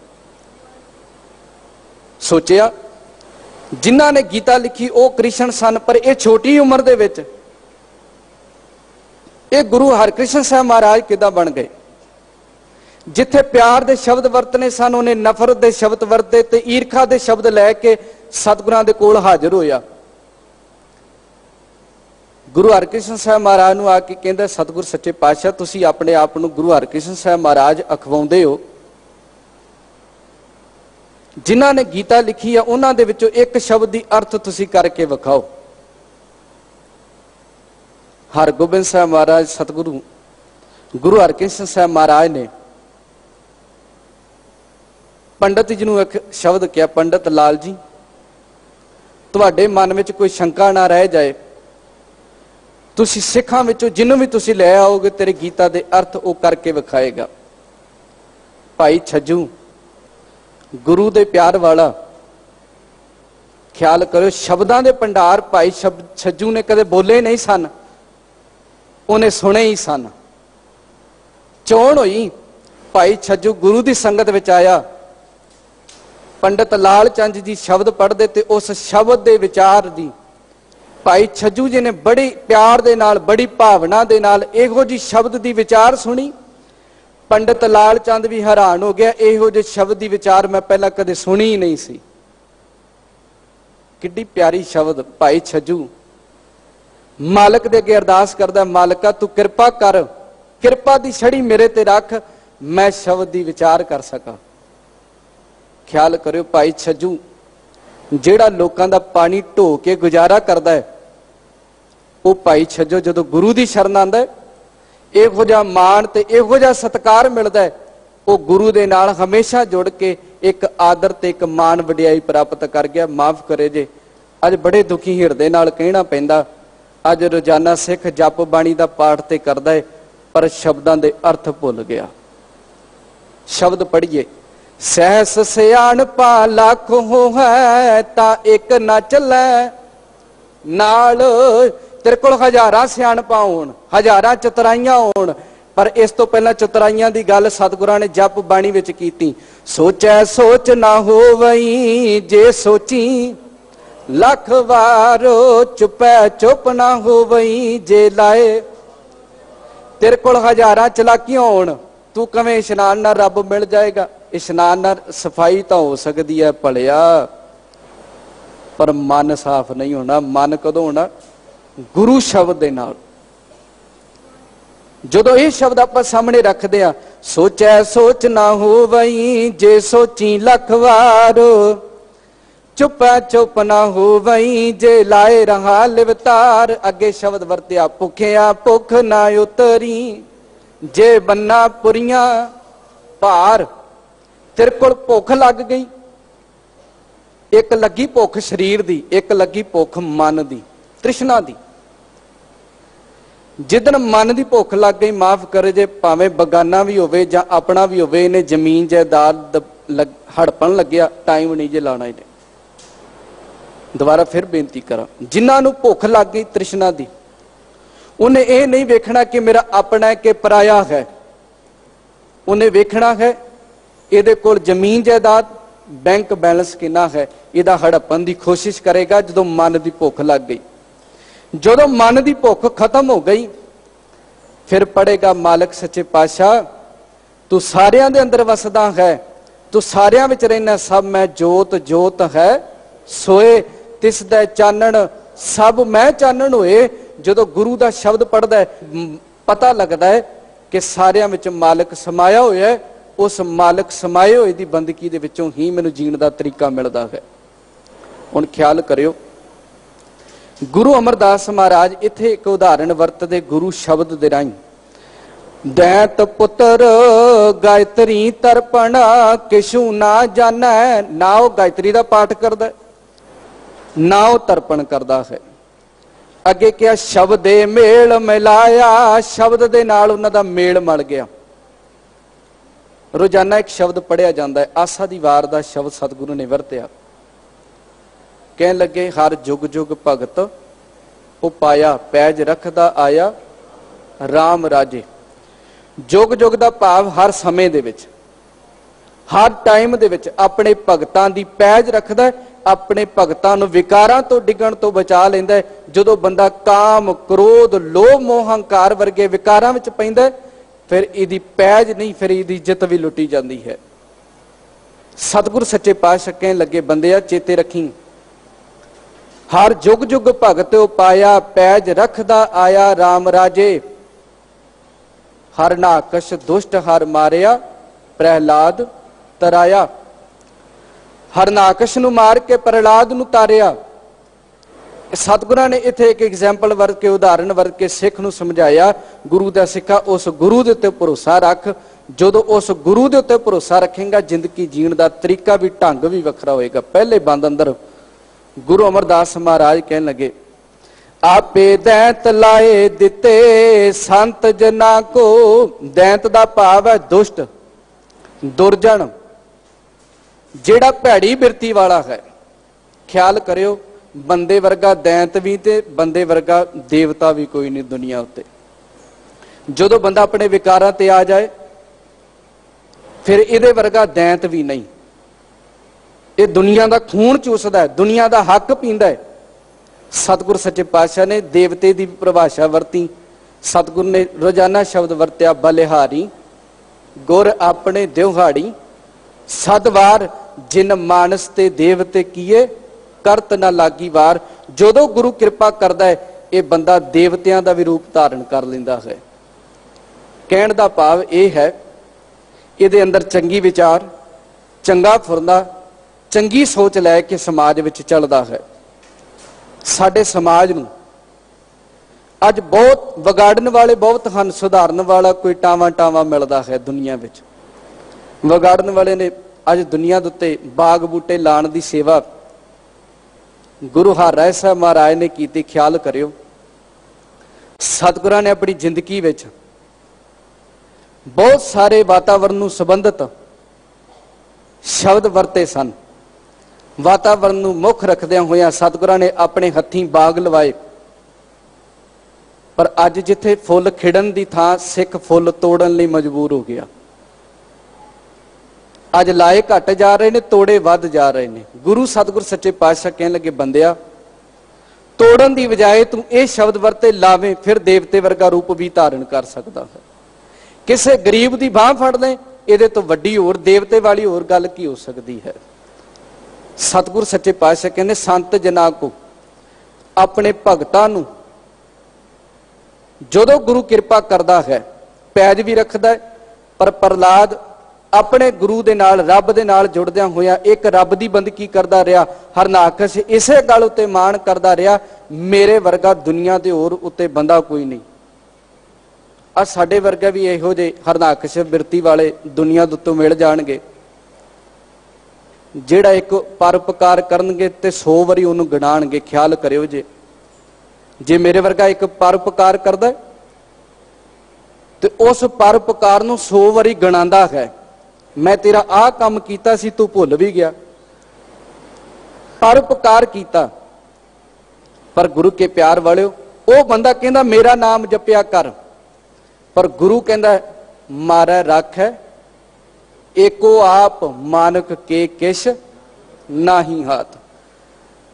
सोचिया जिन्हां ने गीता लिखी वो कृष्ण सन, पर यह छोटी उम्र दे विच ये गुरु हरकृष्ण साहब महाराज किदां बन गए। जिथे प्यार दे शब्द वरतने सन, उन्हें नफरत दे शब्द वरते ते ईर्खा दे शब्द लैके सतगुरां दे कोल हाजिर होया। गुरु हरकृष्ण साहब महाराज नूं आके कहंदा, सतगुरु सच्चे पातशाह तुसीं अपने आप नूं गुरु हरकृष्ण साहब महाराज अखवाउंदे हो, जिन्हां ने गीता लिखी है उन्हां दे विचों एक शब्द दी अर्थ तुसीं करके विखाओ। हरगोबिंद साहब महाराज सतगुरु गुरु हरकृष्ण साहब महाराज ने पंडित जी नूं एक शब्द किया, पंडित लाल जी तुहाडे मन विच कोई शंका ना रह जाए, तुसी सिखां विचों जिन्हों भी तुसी ले आओगे तेरे गीता दे अर्थ वो करके विखाएगा। भाई छज्जू गुरु दे प्यार वाला, ख्याल करो शब्दां दे भंडार भाई छज्जू ने कदे बोले नहीं सन, उन्हें सुने ही सन। चोण हुई भाई छज्जू गुरु की संगत विच आया, पंडित लाल चंद जी शब्द पढ़ते ते उस शब्द दे विचार दी भाई छज्जू जी ने बड़ी प्यार दे नाल, बड़ी भावना दे नाल इहो जी शब्द दी विचार सुनी। पंडित लाल चंद भी हैरान हो गया, इहो जे शब्द दी विचार मैं पहला कदे सुनी ही नहीं सी। किड्डी प्यारी शब्द भाई छज्जू मालिक दे अगे अरदास करदा, मालिका तू किरपा कर, किरपा दी छड़ी मेरे ते रख, मैं शब्द दी विचार कर सका। ख्याल करियो भाई छज्जू जेड़ा लोकां दा पानी ढो के गुजारा करदा है, वो भाई छज्जो जदों गुरु दी शरण आंदा है, इहो जिहा मान ते इहो जिहा सत्कार मिलदा है, वो गुरु दे नाल हमेशा जुड़ के एक आदर ते एक मान वडियाई प्राप्त कर गया। माफ करे जे अज बड़े दुखी हिरदे नाल कहना पैंदा, अज रोजाना सिख जप बाणी दा पाठ ते करदा है पर शब्दां दे अर्थ भुल गया। शब्द पढ़िए, सहस सियाणपा लख हो है ता एक ना चलै नाल। तेरे कोल हजारां सियाणपा होण, हजारां चतुराइयां होण, पर इस तो पहला चतुराइयां दी गल सतगुरां ने जप बाणी विच कीती। सोचै सोच ना होवई जे सोची लख वारो, चुपै चुप ना होवई जे लाए। तेरे कोल हजारां चलाकियां होण, तू कवें इशनान नाल रब मिल जाएगा, इशनान नाल सफाई तो हो सकती है भलिया, पर मन साफ नहीं होना। मन कदों होना? गुरु शब्द दे नाल। जदों ये शब्द आप सामने रखते हैं, सोचै सोच ना होवई जे सोची लख वार, चुपै चुप ना होवई जे लाए रहा लिवतार। अगे शब्द वरत्या, भुखिया भुख ना उतरी जे बन्ना पुरियां भार। तेरे कोल भुख लग गई, एक लगी भुख शरीर दी, एक लगी भुख मन दी, तृष्णा दी। जिदन मन की भुख लग गई, माफ करे जे भावें बगाना भी होवे जां अपना भी होवे, इन्हें जमीन जायदाद हड़पन लग्या, टाइम नहीं जे लाना। इन्हें दोबारा फिर बेनती करा, जिन्होंने भुख लग गई तृष्णा दी, उन्हें यह नहीं वेखना कि मेरा अपना है कि पराया है। उन्हें वेखना है ਇਹਦੇ ਕੋਲ ਜ਼ਮੀਨ ਜਾਇਦਾਦ, बैंक बैलेंस कितना है, ਇਹਦਾ हड़पन की कोशिश करेगा। जो मन की भुख लग गई, जो मन की भुख खत्म हो गई, फिर पढ़ेगा मालिक सच्चे पातशाह तू सारियां दे अंदर वसदा है, तू सारियां विच रहना, सब मैं जोत जोत है सोए तिस दै चानण, सब मैं चानण होए। जो गुरु का शब्द पढ़दा है, पता लगता है कि सारियां विच मालिक समाया होया है। उस मालिक समाए हुए की बंदगी दे विचों ही मैनूं जीण दा तरीका मिलता है। हुण ख्याल करियो, गुरु अमरदास महाराज इत्थे एक उदाहरण वरतदे गुरु शब्द दे राहीं। दैत पुत्र गायत्री तरपण किशु ना जानै, ना वो गायत्री का पाठ करदा ना वो तर्पण करदा है। अगे क्या शब्द दे मेल मिलाया, शब्द दे नाल उन्हां दा मेल मल गया। रोजाना एक शब्द पढ़िया जाता है, आसा दी वार का शब्द सतगुरु ने वरत्या। कह लगे हर जुग जुग भगत वो पाया, पैज रखदा आया राम राजे। जुग जुग का भाव हर समय दे विच, हर टाइम दे विच अपने भगतां दी पैज रखदा, अपने भगतां नूं विकारां तो डिगण तो बचा लैंदा है। जदों बंदा काम क्रोध लोभ मोह हंकार वर्गे विकारां विच पैंदा, फिर इहदी पैज नहीं, फिर इहदी इज्जत भी लुटी जाती है। सतगुरु सच्चे पातशाह कहन लगे, बंदिया चेते रखी हर जुग जुग भगत पाया, पैज रखदा आया राम राजे। हर नाकश दुष्ट हर मारिया, प्रहलाद तराया। हर नाकश नूं मार के प्रहलाद नूं तारिया। सतगुरां ने इत्थे एक एग्जाम्पल वर्त के उदाहरण वर्त के सिख नूं समझाया, गुरु दा सिखा उस गुरु दे उत्ते भरोसा रख। जदों उस गुरु दे उत्ते भरोसा रखेगा, जिंदगी जीण दा तरीका भी ढंग भी वखरा होएगा। पहले बंद अंदर गुरु अमरदास महाराज कहन लगे, आपे दैंत लाए दिते संत जना को। दैंत दा भाव है दुष्ट दुर्जन, जेड़ा भैड़ी बिरती वाला है। ख्याल करियो, बंदे वर्गा दैंत भी ते बंदे वर्गा देवता भी कोई नहीं दुनिया उत्ते। जदों बंदा अपने विकारां ते आ जाए, फिर इहदे वर्गा दैंत भी नहीं। ये दुनिया का खून चूसदा है, दुनिया का हक पींदा है। सतगुरु सच्चे पातशाह ने देवते की परिभाषा वरती। सतगुरु ने रोजाना शब्द वरत्या, बलिहारी गुर अपने दिहाड़ी, सदवार जिन मानस ते देवते किए करत ना लागी वार। जदों गुरु कृपा करदा है, ਇਹ ਬੰਦਾ ਦੇਵਤਿਆਂ ਦਾ ਵੀ ਰੂਪ ਧਾਰਨ ਕਰ ਲੈਂਦਾ ਹੈ। ਕਹਿਣ ਦਾ ਭਾਵ ਇਹ ਹੈ, ਇਹਦੇ ਅੰਦਰ ਚੰਗੀ ਵਿਚਾਰ, ਚੰਗਾ ਫੁਰਨਾ, ਚੰਗੀ ਸੋਚ ਲੈ ਕੇ ਸਮਾਜ ਵਿੱਚ ਚੱਲਦਾ ਹੈ। ਸਾਡੇ ਸਮਾਜ ਨੂੰ ਅੱਜ ਬਹੁਤ ਵਿਗਾੜਨ ਵਾਲੇ ਬਹੁਤ ਹਨ, ਸੁਧਾਰਨ ਵਾਲਾ ਕੋਈ ਟਾਵਾਂ ਮਿਲਦਾ ਹੈ ਦੁਨੀਆ ਵਿੱਚ। ਵਿਗਾੜਨ ਵਾਲੇ ਨੇ ਅੱਜ ਦੁਨੀਆ ਦੇ ਉੱਤੇ ਬਾਗ ਬੂਟੇ ਲਾਉਣ ਦੀ ਸੇਵਾ ਗੁਰੂ ਹਰਿਰਾਏ ਸਾਹਿਬ ਮਹਾਰਾਜ ਨੇ ਕੀਤੀ। ਖਿਆਲ ਕਰਿਓ, ਸਤਿਗੁਰਾਂ ਨੇ ਆਪਣੀ ਜ਼ਿੰਦਗੀ ਵਿੱਚ ਬਹੁਤ ਸਾਰੇ ਵਾਤਾਵਰਣ ਨੂੰ ਸੰਬੰਧਿਤ ਸ਼ਬਦ ਵਰਤੇ ਸਨ। ਵਾਤਾਵਰਣ ਨੂੰ ਮੁੱਖ ਰੱਖਦਿਆਂ ਹੋਇਆਂ ਸਤਿਗੁਰਾਂ ਨੇ ਆਪਣੇ ਹੱਥੀਂ ਬਾਗ ਲਵਾਏ, ਪਰ ਅੱਜ ਜਿੱਥੇ ਫੁੱਲ ਖਿੜਨ ਦੀ ਥਾਂ ਸਿੱਖ ਫੁੱਲ ਤੋੜਨ ਲਈ ਮਜਬੂਰ ਹੋ ਗਿਆ। ਅੱਜ ਲਾਏ ਘਟ ਜਾ ਰਹੇ ਨੇ, ਤੋੜੇ ਵੱਧ ਜਾ ਰਹੇ ਨੇ। ਗੁਰੂ ਸਤਿਗੁਰ ਸੱਚੇ ਪਾਤਸ਼ਾਹ ਕਹਿਣ ਲੱਗੇ, ਬੰਦਿਆ ਤੋੜਨ ਦੀ ਬਜਾਏ ਤੂੰ ਇਹ ਸ਼ਬਦ ਵਰਤੇ ਲਾਵੇਂ, ਫਿਰ ਦੇਵਤੇ ਵਰਗਾ ਰੂਪ ਵੀ ਧਾਰਨ ਕਰ ਸਕਦਾ ਹੈ। ਕਿਸੇ ਗਰੀਬ ਦੀ ਬਾਹ ਫੜ ਲੈ, ਇਹਦੇ ਤੋਂ ਵੱਡੀ ਹੋਰ ਦੇਵਤੇ ਵਾਲੀ ਹੋਰ ਗੱਲ ਕੀ ਹੋ ਸਕਦੀ ਹੈ। ਸਤਿਗੁਰ ਸੱਚੇ ਪਾਤਸ਼ਾਹ ਕਹਿੰਦੇ, ਸੰਤ ਜਨਾਂ ਕੋ, ਆਪਣੇ ਭਗਤਾਂ ਨੂੰ ਜਦੋਂ ਗੁਰੂ ਕਿਰਪਾ ਕਰਦਾ ਹੈ ਪੈਜ ਵੀ ਰੱਖਦਾ ਹੈ, ਪਰ ਪ੍ਰਹਲਾਦ ਆਪਣੇ ਗੁਰੂ ਦੇ ਨਾਲ, ਰੱਬ ਦੇ ਨਾਲ ਜੁੜਦਿਆਂ ਹੋਇਆ ਇੱਕ ਰੱਬ ਦੀ ਬੰਦਗੀ ਕਰਦਾ ਰਿਹਾ। ਹਰਨਾਕਸ਼ ਇਸੇ ਗੱਲ ਉੱਤੇ ਮਾਣ ਕਰਦਾ ਰਿਹਾ, ਮੇਰੇ ਵਰਗਾ ਦੁਨੀਆ ਦੇ ਹੋਰ ਉੱਤੇ ਬੰਦਾ ਕੋਈ ਨਹੀਂ। ਆ ਸਾਡੇ ਵਰਗਾ ਵੀ ਇਹੋ ਜਿਹੇ ਹਰਨਾਕਸ਼ ਬਿਰਤੀ ਵਾਲੇ ਦੁਨੀਆ ਦੇ ਉੱਤੋਂ ਮਿਲ ਜਾਣਗੇ, ਜਿਹੜਾ ਇੱਕ ਪਰਉਪਕਾਰ ਕਰਨਗੇ ਤੇ 100 ਵਾਰੀ ਉਹਨੂੰ ਗਿਣਾਣਗੇ। ਖਿਆਲ ਕਰਿਓ, ਜੇ ਮੇਰੇ ਵਰਗਾ ਇੱਕ ਪਰਉਪਕਾਰ ਕਰਦਾ ਤੇ ਉਸ ਪਰਉਪਕਾਰ ਨੂੰ 100 ਵਾਰੀ ਗਿਣਾਉਂਦਾ ਹੈ, ਮੈਂ ਤੇਰਾ ਆਹ ਕੰਮ ਕੀਤਾ ਸੀ ਤੂੰ ਭੁੱਲ ਵੀ ਗਿਆ, ਪਰਉਪਕਾਰ ਕੀਤਾ। ਪਰ ਗੁਰੂ ਕੇ ਪਿਆਰ ਵਾਲਿਓ, ਉਹ ਬੰਦਾ ਕਹਿੰਦਾ ਮੇਰਾ ਨਾਮ ਜਪਿਆ ਕਰ, ਪਰ ਗੁਰੂ ਕਹਿੰਦਾ ਮਾਰੈ ਰਾਖੈ ਏਕੋ ਆਪ ਮਾਨਕ ਕੇ ਕਿਛ ਨਾਹੀ ਹਾਥ।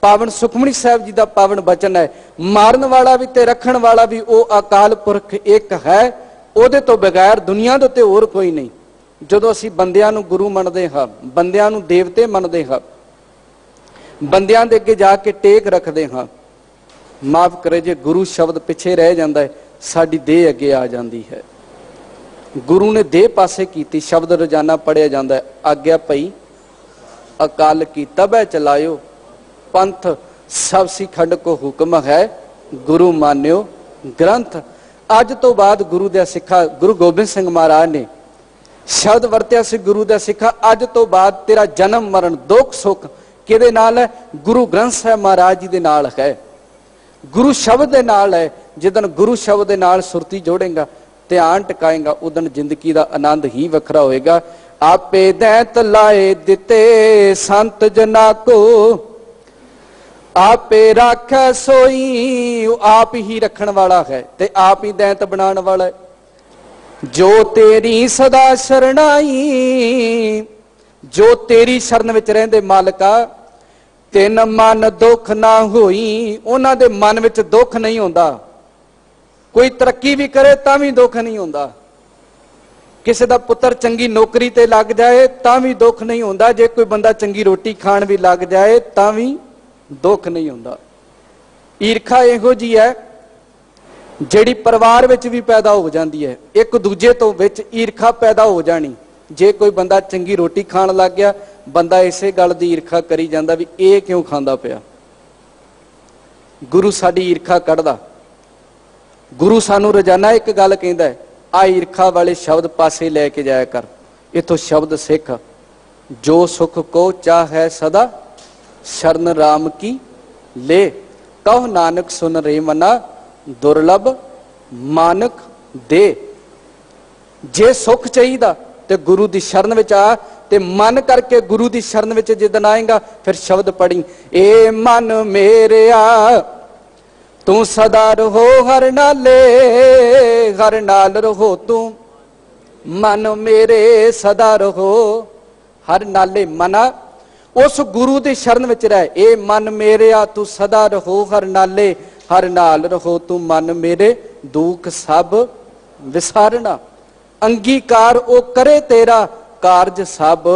ਪਾਵਨ ਸੁਖਮਨੀ ਸਾਹਿਬ ਜੀ ਦਾ ਪਾਵਨ ਬਚਨ ਹੈ, ਮਾਰਨ ਵਾਲਾ ਵੀ ਤੇ ਰੱਖਣ ਵਾਲਾ ਵੀ ਉਹ ਅਕਾਲ ਪੁਰਖ ਇੱਕ ਹੈ, ਉਹਦੇ ਤੋਂ ਬਗੈਰ ਦੁਨੀਆ ਦੇ ਉੱਤੇ ਹੋਰ ਕੋਈ ਨਹੀਂ। ਜਦੋਂ ਅਸੀਂ ਬੰਦਿਆਂ ਨੂੰ ਗੁਰੂ ਮੰਨਦੇ ਹਾਂ, ਬੰਦਿਆਂ ਨੂੰ ਦੇਵਤੇ ਮੰਨਦੇ ਹਾਂ, ਬੰਦਿਆਂ ਦੇ ਅੱਗੇ ਜਾ ਕੇ ਟੇਕ ਰੱਖਦੇ ਹਾਂ, ਮਾਫ ਕਰੇ ਜੇ ਗੁਰੂ ਸ਼ਬਦ ਪਿੱਛੇ ਰਹਿ ਜਾਂਦਾ ਹੈ, ਸਾਡੀ ਦੇਹ ਅੱਗੇ ਆ ਜਾਂਦੀ ਹੈ। ਗੁਰੂ ਨੇ ਦੇਹ ਪਾਸੇ ਕੀਤੀ, ਸ਼ਬਦ ਰੋਜ਼ਾਨਾ ਪੜਿਆ ਜਾਂਦਾ ਹੈ, ਆਗਿਆ ਭਈ ਅਕਾਲ ਕੀ ਤਬੈ ਚਲਾਇਓ, ਪੰਥ ਸਭ ਸਿਖੰਡ ਕੋ ਹੁਕਮ ਹੈ, ਗੁਰੂ ਮਾਨਿਓ ਗ੍ਰੰਥ। ਅੱਜ ਤੋਂ ਬਾਅਦ ਗੁਰੂ ਦਾ ਸਿੱਖਾ ਗੁਰੂ ਗੋਬਿੰਦ ਸਿੰਘ ਮਹਾਰਾਜ ਨੇ ਸ਼ਬਦ ਵਰਤਿਆ ਸੀ, ਗੁਰੂ ਦਾ ਸਿੱਖਾ ਅੱਜ ਤੋਂ ਬਾਅਦ ਤੇਰਾ ਜਨਮ ਮਰਨ ਦੁੱਖ ਸੁੱਖ ਕਿਹਦੇ ਨਾਲ ਹੈ? ਗੁਰੂ ਗ੍ਰੰਥ ਸਾਹਿਬ ਮਹਾਰਾਜ ਜੀ ਦੇ ਨਾਲ ਹੈ, ਗੁਰੂ ਸ਼ਬਦ ਦੇ ਨਾਲ ਹੈ। ਜਿੱਦਣ ਗੁਰੂ ਸ਼ਬਦ ਦੇ ਨਾਲ ਸੁਰਤੀ ਜੋੜੇਗਾ, ਧਿਆਨ ਟਿਕਾਏਗਾ, ਉਦਣ ਜ਼ਿੰਦਗੀ ਦਾ ਆਨੰਦ ਹੀ ਵੱਖਰਾ ਹੋਏਗਾ। ਆਪੇ ਦੈਂਤ ਲਾਏ ਦਿੱਤੇ ਸੰਤ ਜਨਾਂ ਕੋ, ਆਪੇ ਰਾਖੈ ਸੋਈ। ਉਹ ਆਪ ਹੀ ਰੱਖਣ ਵਾਲਾ ਹੈ ਤੇ ਆਪ ਹੀ ਦੈਂਤ ਬਣਾਉਣ ਵਾਲਾ ਹੈ। ਜੋ ਤੇਰੀ ਸਦਾ ਸ਼ਰਣਾਈ, ਜੋ ਤੇਰੀ ਸ਼ਰਨ ਵਿੱਚ ਰਹਿੰਦੇ ਮਾਲਕਾ, ਤਿੰਨ ਮਨ ਦੁੱਖ ਨਾ ਹੋਈ। ਉਹਨਾਂ ਦੇ ਮਨ ਵਿੱਚ ਦੁੱਖ ਨਹੀਂ ਹੁੰਦਾ, ਕੋਈ ਤਰੱਕੀ ਵੀ ਕਰੇ ਤਾਂ ਵੀ ਦੁੱਖ ਨਹੀਂ ਹੁੰਦਾ, ਕਿਸੇ ਦਾ ਪੁੱਤਰ ਚੰਗੀ ਨੌਕਰੀ ਤੇ ਲੱਗ ਜਾਏ ਤਾਂ ਵੀ ਦੁੱਖ ਨਹੀਂ ਹੁੰਦਾ, ਜੇ ਕੋਈ ਬੰਦਾ ਚੰਗੀ ਰੋਟੀ ਖਾਣ ਵੀ ਲੱਗ ਜਾਏ ਤਾਂ ਵੀ ਦੁੱਖ ਨਹੀਂ ਹੁੰਦਾ। ਈਰਖਾ ਇਹੋ ਜੀ ਹੈ ਜਿਹੜੀ ਪਰਿਵਾਰ ਵਿੱਚ ਵੀ ਪੈਦਾ ਹੋ ਜਾਂਦੀ ਹੈ, ਇੱਕ ਦੂਜੇ ਤੋਂ ਵਿੱਚ ਈਰਖਾ ਪੈਦਾ ਹੋ ਜਾਣੀ। ਜੇ ਕੋਈ ਬੰਦਾ ਚੰਗੀ ਰੋਟੀ ਖਾਣ ਲੱਗ ਗਿਆ, ਬੰਦਾ ਇਸੇ ਗੱਲ ਦੀ ਈਰਖਾ ਕਰੀ ਜਾਂਦਾ ਵੀ ਇਹ ਕਿਉਂ ਖਾਂਦਾ ਪਿਆ। ਗੁਰੂ ਸਾਡੀ ਈਰਖਾ ਕੱਢਦਾ। ਗੁਰੂ ਸਾਨੂੰ ਰੋਜ਼ਾਨਾ ਇੱਕ ਗੱਲ ਕਹਿੰਦਾ ਹੈ, ਆ ਈਰਖਾ ਵਾਲੇ ਸ਼ਬਦ ਪਾਸੇ ਲੈ ਕੇ ਜਾਇਆ ਕਰ। ਇਥੋਂ ਸ਼ਬਦ ਸਿੱਖ, ਜੋ ਸੁਖ ਕੋ ਚਾਹੈ ਸਦਾ, ਸ਼ਰਨ ਰਾਮ ਕੀ ਲੈ। ਕਹੁ ਨਾਨਕ ਸੁਨ ਰੇ ਮਨਾ, ਦੁਰਲਭ ਮਾਨਕ ਦੇ। ਜੇ ਸੁਖ ਚਾਹੀਦਾ ਤੇ ਗੁਰੂ ਦੀ ਸ਼ਰਨ ਵਿੱਚ ਆ, ਤੇ ਮਨ ਕਰਕੇ ਗੁਰੂ ਦੀ ਸ਼ਰਨ ਵਿੱਚ ਜਿੱਦਣ ਆਏਗਾ, ਫਿਰ ਸ਼ਬਦ ਪੜੀ, ਏ ਮਨ ਮੇਰਿਆ ਤੂੰ ਸਦਾ ਰਹੋ ਹਰ ਨਾਲੇ, ਹਰ ਨਾਲ ਰਹੋ ਤੂੰ ਮਨ ਮੇਰੇ, ਸਦਾ ਰਹੋ ਹਰ ਨਾਲੇ। ਮਨਾ ਉਸ ਗੁਰੂ ਦੀ ਸ਼ਰਨ ਵਿੱਚ ਰਹਿ, ਏ ਮਨ ਮੇਰਿਆ ਤੂੰ ਸਦਾ ਰਹੋ ਹਰ ਨਾਲੇ, ਹਰ ਨਾਲ ਰਹੋ ਤੂੰ ਮਨ ਮੇਰੇ, ਦੁੱਖ ਸਭ ਵਿਸਾਰਨਾ। ਅੰਗੀਕਾਰ ਉਹ ਕਰੇ ਤੇਰਾ, ਕਾਰਜ ਸਭ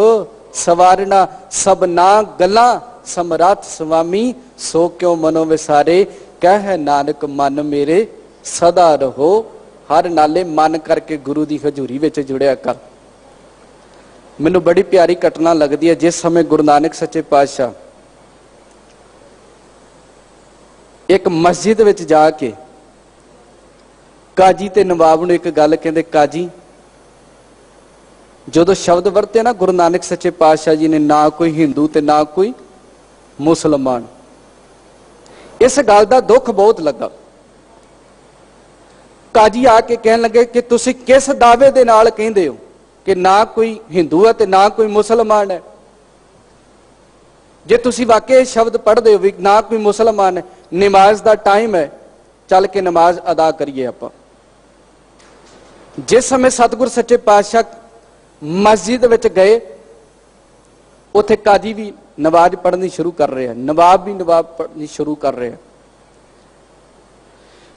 ਸਵਾਰਨਾ। ਸਭਨਾ ਗੱਲਾਂ ਸਮਰੱਥ ਸੁਆਮੀ, ਸੋ ਕਿਉ ਮਨੋ ਵਿਸਾਰੇ। ਕਹਿ ਨਾਨਕ ਮਨ ਮੇਰੇ ਸਦਾ ਰਹੋ। ਹਰ ਨਾਲੇ ਮਨ ਕਰਕੇ ਗੁਰੂ ਦੀ ਹਜ਼ੂਰੀ ਵਿੱਚ ਜੁੜਿਆ ਕਰ। ਮੈਨੂੰ ਬੜੀ ਪਿਆਰੀ ਘਟਨਾ ਲੱਗਦੀ ਹੈ। ਜਿਸ ਸਮੇਂ ਗੁਰੂ ਨਾਨਕ ਸੱਚੇ ਪਾਤਸ਼ਾਹ ਇੱਕ ਮਸਜਿਦ ਵਿੱਚ ਜਾ ਕੇ ਕਾਜੀ ਤੇ ਨਵਾਬ ਨੂੰ ਇੱਕ ਗੱਲ ਕਹਿੰਦੇ, ਕਾਜੀ, ਜਦੋਂ ਸ਼ਬਦ ਵਰਤੇ ਨਾ ਗੁਰੂ ਨਾਨਕ ਸੱਚੇ ਪਾਤਸ਼ਾਹ ਜੀ ਨੇ, ਨਾ ਕੋਈ ਹਿੰਦੂ ਤੇ ਨਾ ਕੋਈ ਮੁਸਲਮਾਨ, ਇਸ ਗੱਲ ਦਾ ਦੁੱਖ ਬਹੁਤ ਲੱਗਾ। ਕਾਜੀ ਆ ਕੇ ਕਹਿਣ ਲੱਗੇ ਕਿ ਤੁਸੀਂ ਕਿਸ ਦਾਅਵੇ ਦੇ ਨਾਲ ਕਹਿੰਦੇ ਹੋ ਕਿ ਨਾ ਕੋਈ ਹਿੰਦੂ ਹੈ ਤੇ ਨਾ ਕੋਈ ਮੁਸਲਮਾਨ ਹੈ? ਜੇ ਤੁਸੀਂ ਵਾਕਿਆ ਇਹ ਸ਼ਬਦ ਪੜ੍ਹਦੇ ਹੋ ਵੀ ਨਾ ਕੋਈ ਮੁਸਲਮਾਨ ਹੈ, ਨਮਾਜ਼ ਦਾ ਟਾਈਮ ਹੈ, ਚੱਲ ਕੇ ਨਮਾਜ਼ ਅਦਾ ਕਰੀਏ ਆਪਾਂ। ਜਿਸ ਸਮੇਂ ਸਤਿਗੁਰ ਸੱਚੇ ਪਾਤਸ਼ਾਹ ਮਸਜਿਦ ਵਿੱਚ ਗਏ, ਉੱਥੇ ਕਾਜੀ ਵੀ ਨਮਾਜ਼ ਪੜ੍ਹਨੀ ਸ਼ੁਰੂ ਕਰ ਰਿਹਾ, ਨਵਾਬ ਵੀ ਨਮਾਜ਼ ਪੜ੍ਹਨੀ ਸ਼ੁਰੂ ਕਰ ਰਿਹਾ।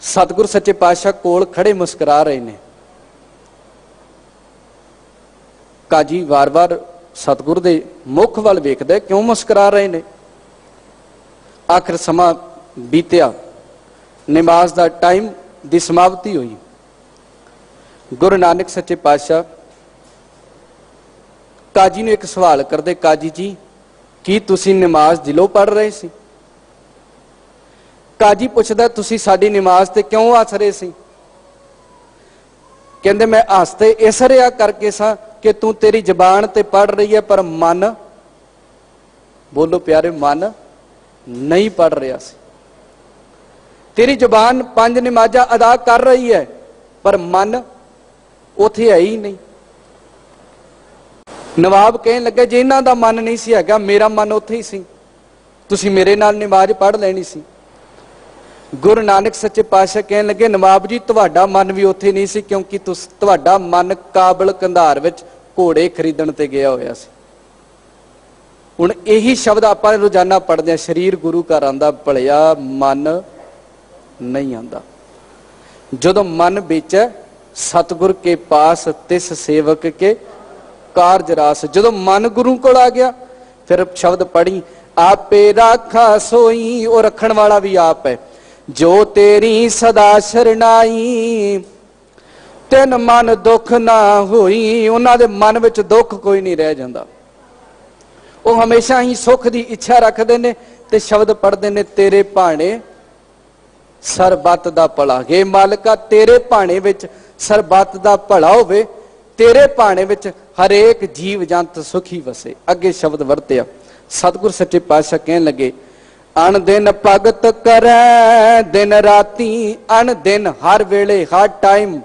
ਸਤਿਗੁਰ ਸੱਚੇ ਪਾਤਸ਼ਾਹ ਕੋਲ ਖੜੇ ਮੁਸਕਰਾ ਰਹੇ ਨੇ। ਕਾਜੀ ਵਾਰ-ਵਾਰ ਸਤਿਗੁਰ ਦੇ ਮੁਖ ਵੱਲ ਵੇਖਦਾ, ਕਿਉਂ ਮੁਸਕਰਾ ਰਹੇ ਨੇ? ਆਖਰ ਸਮਾਂ ਬੀਤਿਆ, ਨਮਾਜ਼ ਦਾ ਟਾਈਮ ਦੀ ਸਮਾਪਤੀ ਹੋਈ। ਗੁਰੂ ਨਾਨਕ ਸੱਚੇ ਪਾਤਸ਼ਾਹ ਕਾਜੀ ਨੂੰ ਇੱਕ ਸਵਾਲ ਕਰਦੇ, ਕਾਜੀ ਜੀ, ਕੀ ਤੁਸੀਂ ਨਮਾਜ਼ ਦਿਲੋਂ ਪੜ੍ਹ ਰਹੇ ਸੀ? ਕਾਜੀ ਪੁੱਛਦਾ, ਤੁਸੀਂ ਸਾਡੀ ਨਮਾਜ਼ ਤੇ ਕਿਉਂ ਹੱਸ ਰਹੇ ਸੀ? ਕਹਿੰਦੇ, ਮੈਂ ਹੱਸਦੇ ਇਸ ਰਿਹਾ ਕਰਕੇ ਸਾਂ ਕਿ ਤੂੰ ਤੇਰੀ ਜ਼ਬਾਨ ਤੇ ਪੜ੍ਹ ਰਹੀ ਹੈ, ਪਰ ਮਨ, ਬੋਲੋ ਪਿਆਰੇ, ਮਨ ਨਹੀਂ ਪੜ੍ਹ ਰਿਹਾ ਸੀ। ਤੇਰੀ ਜ਼ਬਾਨ 5 ਨਮਾਜ਼ਾਂ ਅਦਾ ਕਰ ਰਹੀ ਹੈ, ਪਰ ਮਨ ਉੱਥੇ ਹੈ ਹੀ ਨਹੀਂ। ਨਵਾਬ ਕਹਿਣ ਲੱਗਾ, ਜੇ ਇਹਨਾਂ ਦਾ ਮਨ ਨਹੀਂ ਸੀ ਹੈਗਾ, ਮੇਰਾ ਮਨ ਉੱਥੇ ਹੀ ਸੀ, ਤੁਸੀਂ ਮੇਰੇ ਨਾਲ ਨਮਾਜ਼ ਪੜ੍ਹ ਲੈਣੀ ਸੀ। ਗੁਰੂ ਨਾਨਕ ਸੱਚੇ ਪਾਤਸ਼ਾਹ ਕਹਿਣ ਲੱਗੇ, ਨਵਾਬ ਜੀ, ਤੁਹਾਡਾ ਮਨ ਵੀ ਉੱਥੇ ਨਹੀਂ ਸੀ, ਕਿਉਂਕਿ ਤੁਹਾਡਾ ਮਨ ਕਾਬਲ ਕੰਧਾਰ ਵਿੱਚ ਘੋੜੇ ਖਰੀਦਣ ਤੇ ਗਿਆ ਹੋਇਆ ਸੀ। ਹੁਣ ਇਹੀ ਸ਼ਬਦ ਆਪਾਂ ਰੋਜ਼ਾਨਾ ਪੜ੍ਹਦੇ ਹਾਂ, ਸਰੀਰ ਗੁਰੂ ਘਰ ਆਂਦਾ, ਭਲਿਆ ਮਨ ਨਹੀਂ ਆਂਦਾ। ਜਦੋਂ ਮਨ ਵਿੱਚ ਸਤਿਗੁਰ ਕੇ ਪਾਸ ਤਿਸ ਸੇਵਕ ਕੇ ਕਾਰਜ ਰਾਸ, ਜਦੋਂ ਮਨ ਗੁਰੂ ਕੋਲ ਆ ਗਿਆ, ਫਿਰ ਸ਼ਬਦ ਪੜ੍ਹੀ, ਆਪੇ ਰਾਖਾ ਸੋਈ, ਉਹ ਰੱਖਣ ਵਾਲਾ ਵੀ ਆਪ ਹੈ। ਜੋ ਤੇਰੀ ਸਦਾ ਸ਼ਰਨਾਈ, ਤਿਨ ਮਨ ਦੁੱਖ ਨਾ ਹੋਈ। ਉਹਨਾਂ ਦੇ ਮਨ ਵਿੱਚ ਦੁੱਖ ਕੋਈ ਨਹੀਂ ਰਹਿ ਜਾਂਦਾ, ਉਹ ਹਮੇਸ਼ਾ ਹੀ ਸੁੱਖ ਦੀ ਇੱਛਾ ਰੱਖਦੇ ਨੇ ਤੇ ਸ਼ਬਦ ਪੜ੍ਹਦੇ ਨੇ, ਤੇਰੇ ਭਾਣੇ ਸਰਬੱਤ ਦਾ ਭਲਾ। ਏ ਮਾਲਕਾ, ਤੇਰੇ ਭਾਣੇ ਵਿੱਚ ਸਰਬੱਤ ਦਾ ਭਲਾ ਹੋਵੇ, ਤੇਰੇ ਭਾਣੇ ਵਿੱਚ ਹਰੇਕ ਜੀਵ ਜੰਤ ਸੁਖੀ ਵਸੇ। ਅੱਗੇ ਸ਼ਬਦ ਵਰਤਿਆ, ਸਤਿਗੁਰ ਸੱਚੇ ਪਾਤਸ਼ਾਹ ਕਹਿਣ ਲੱਗੇ, ਅਣ ਦਿਨ ਭਗਤ ਕਰੈ ਦਿਨ ਰਾਤੀ, ਅਣ ਦਿਨ ਹਰ ਵੇਲੇ, ਹਰ ਟਾਈਮ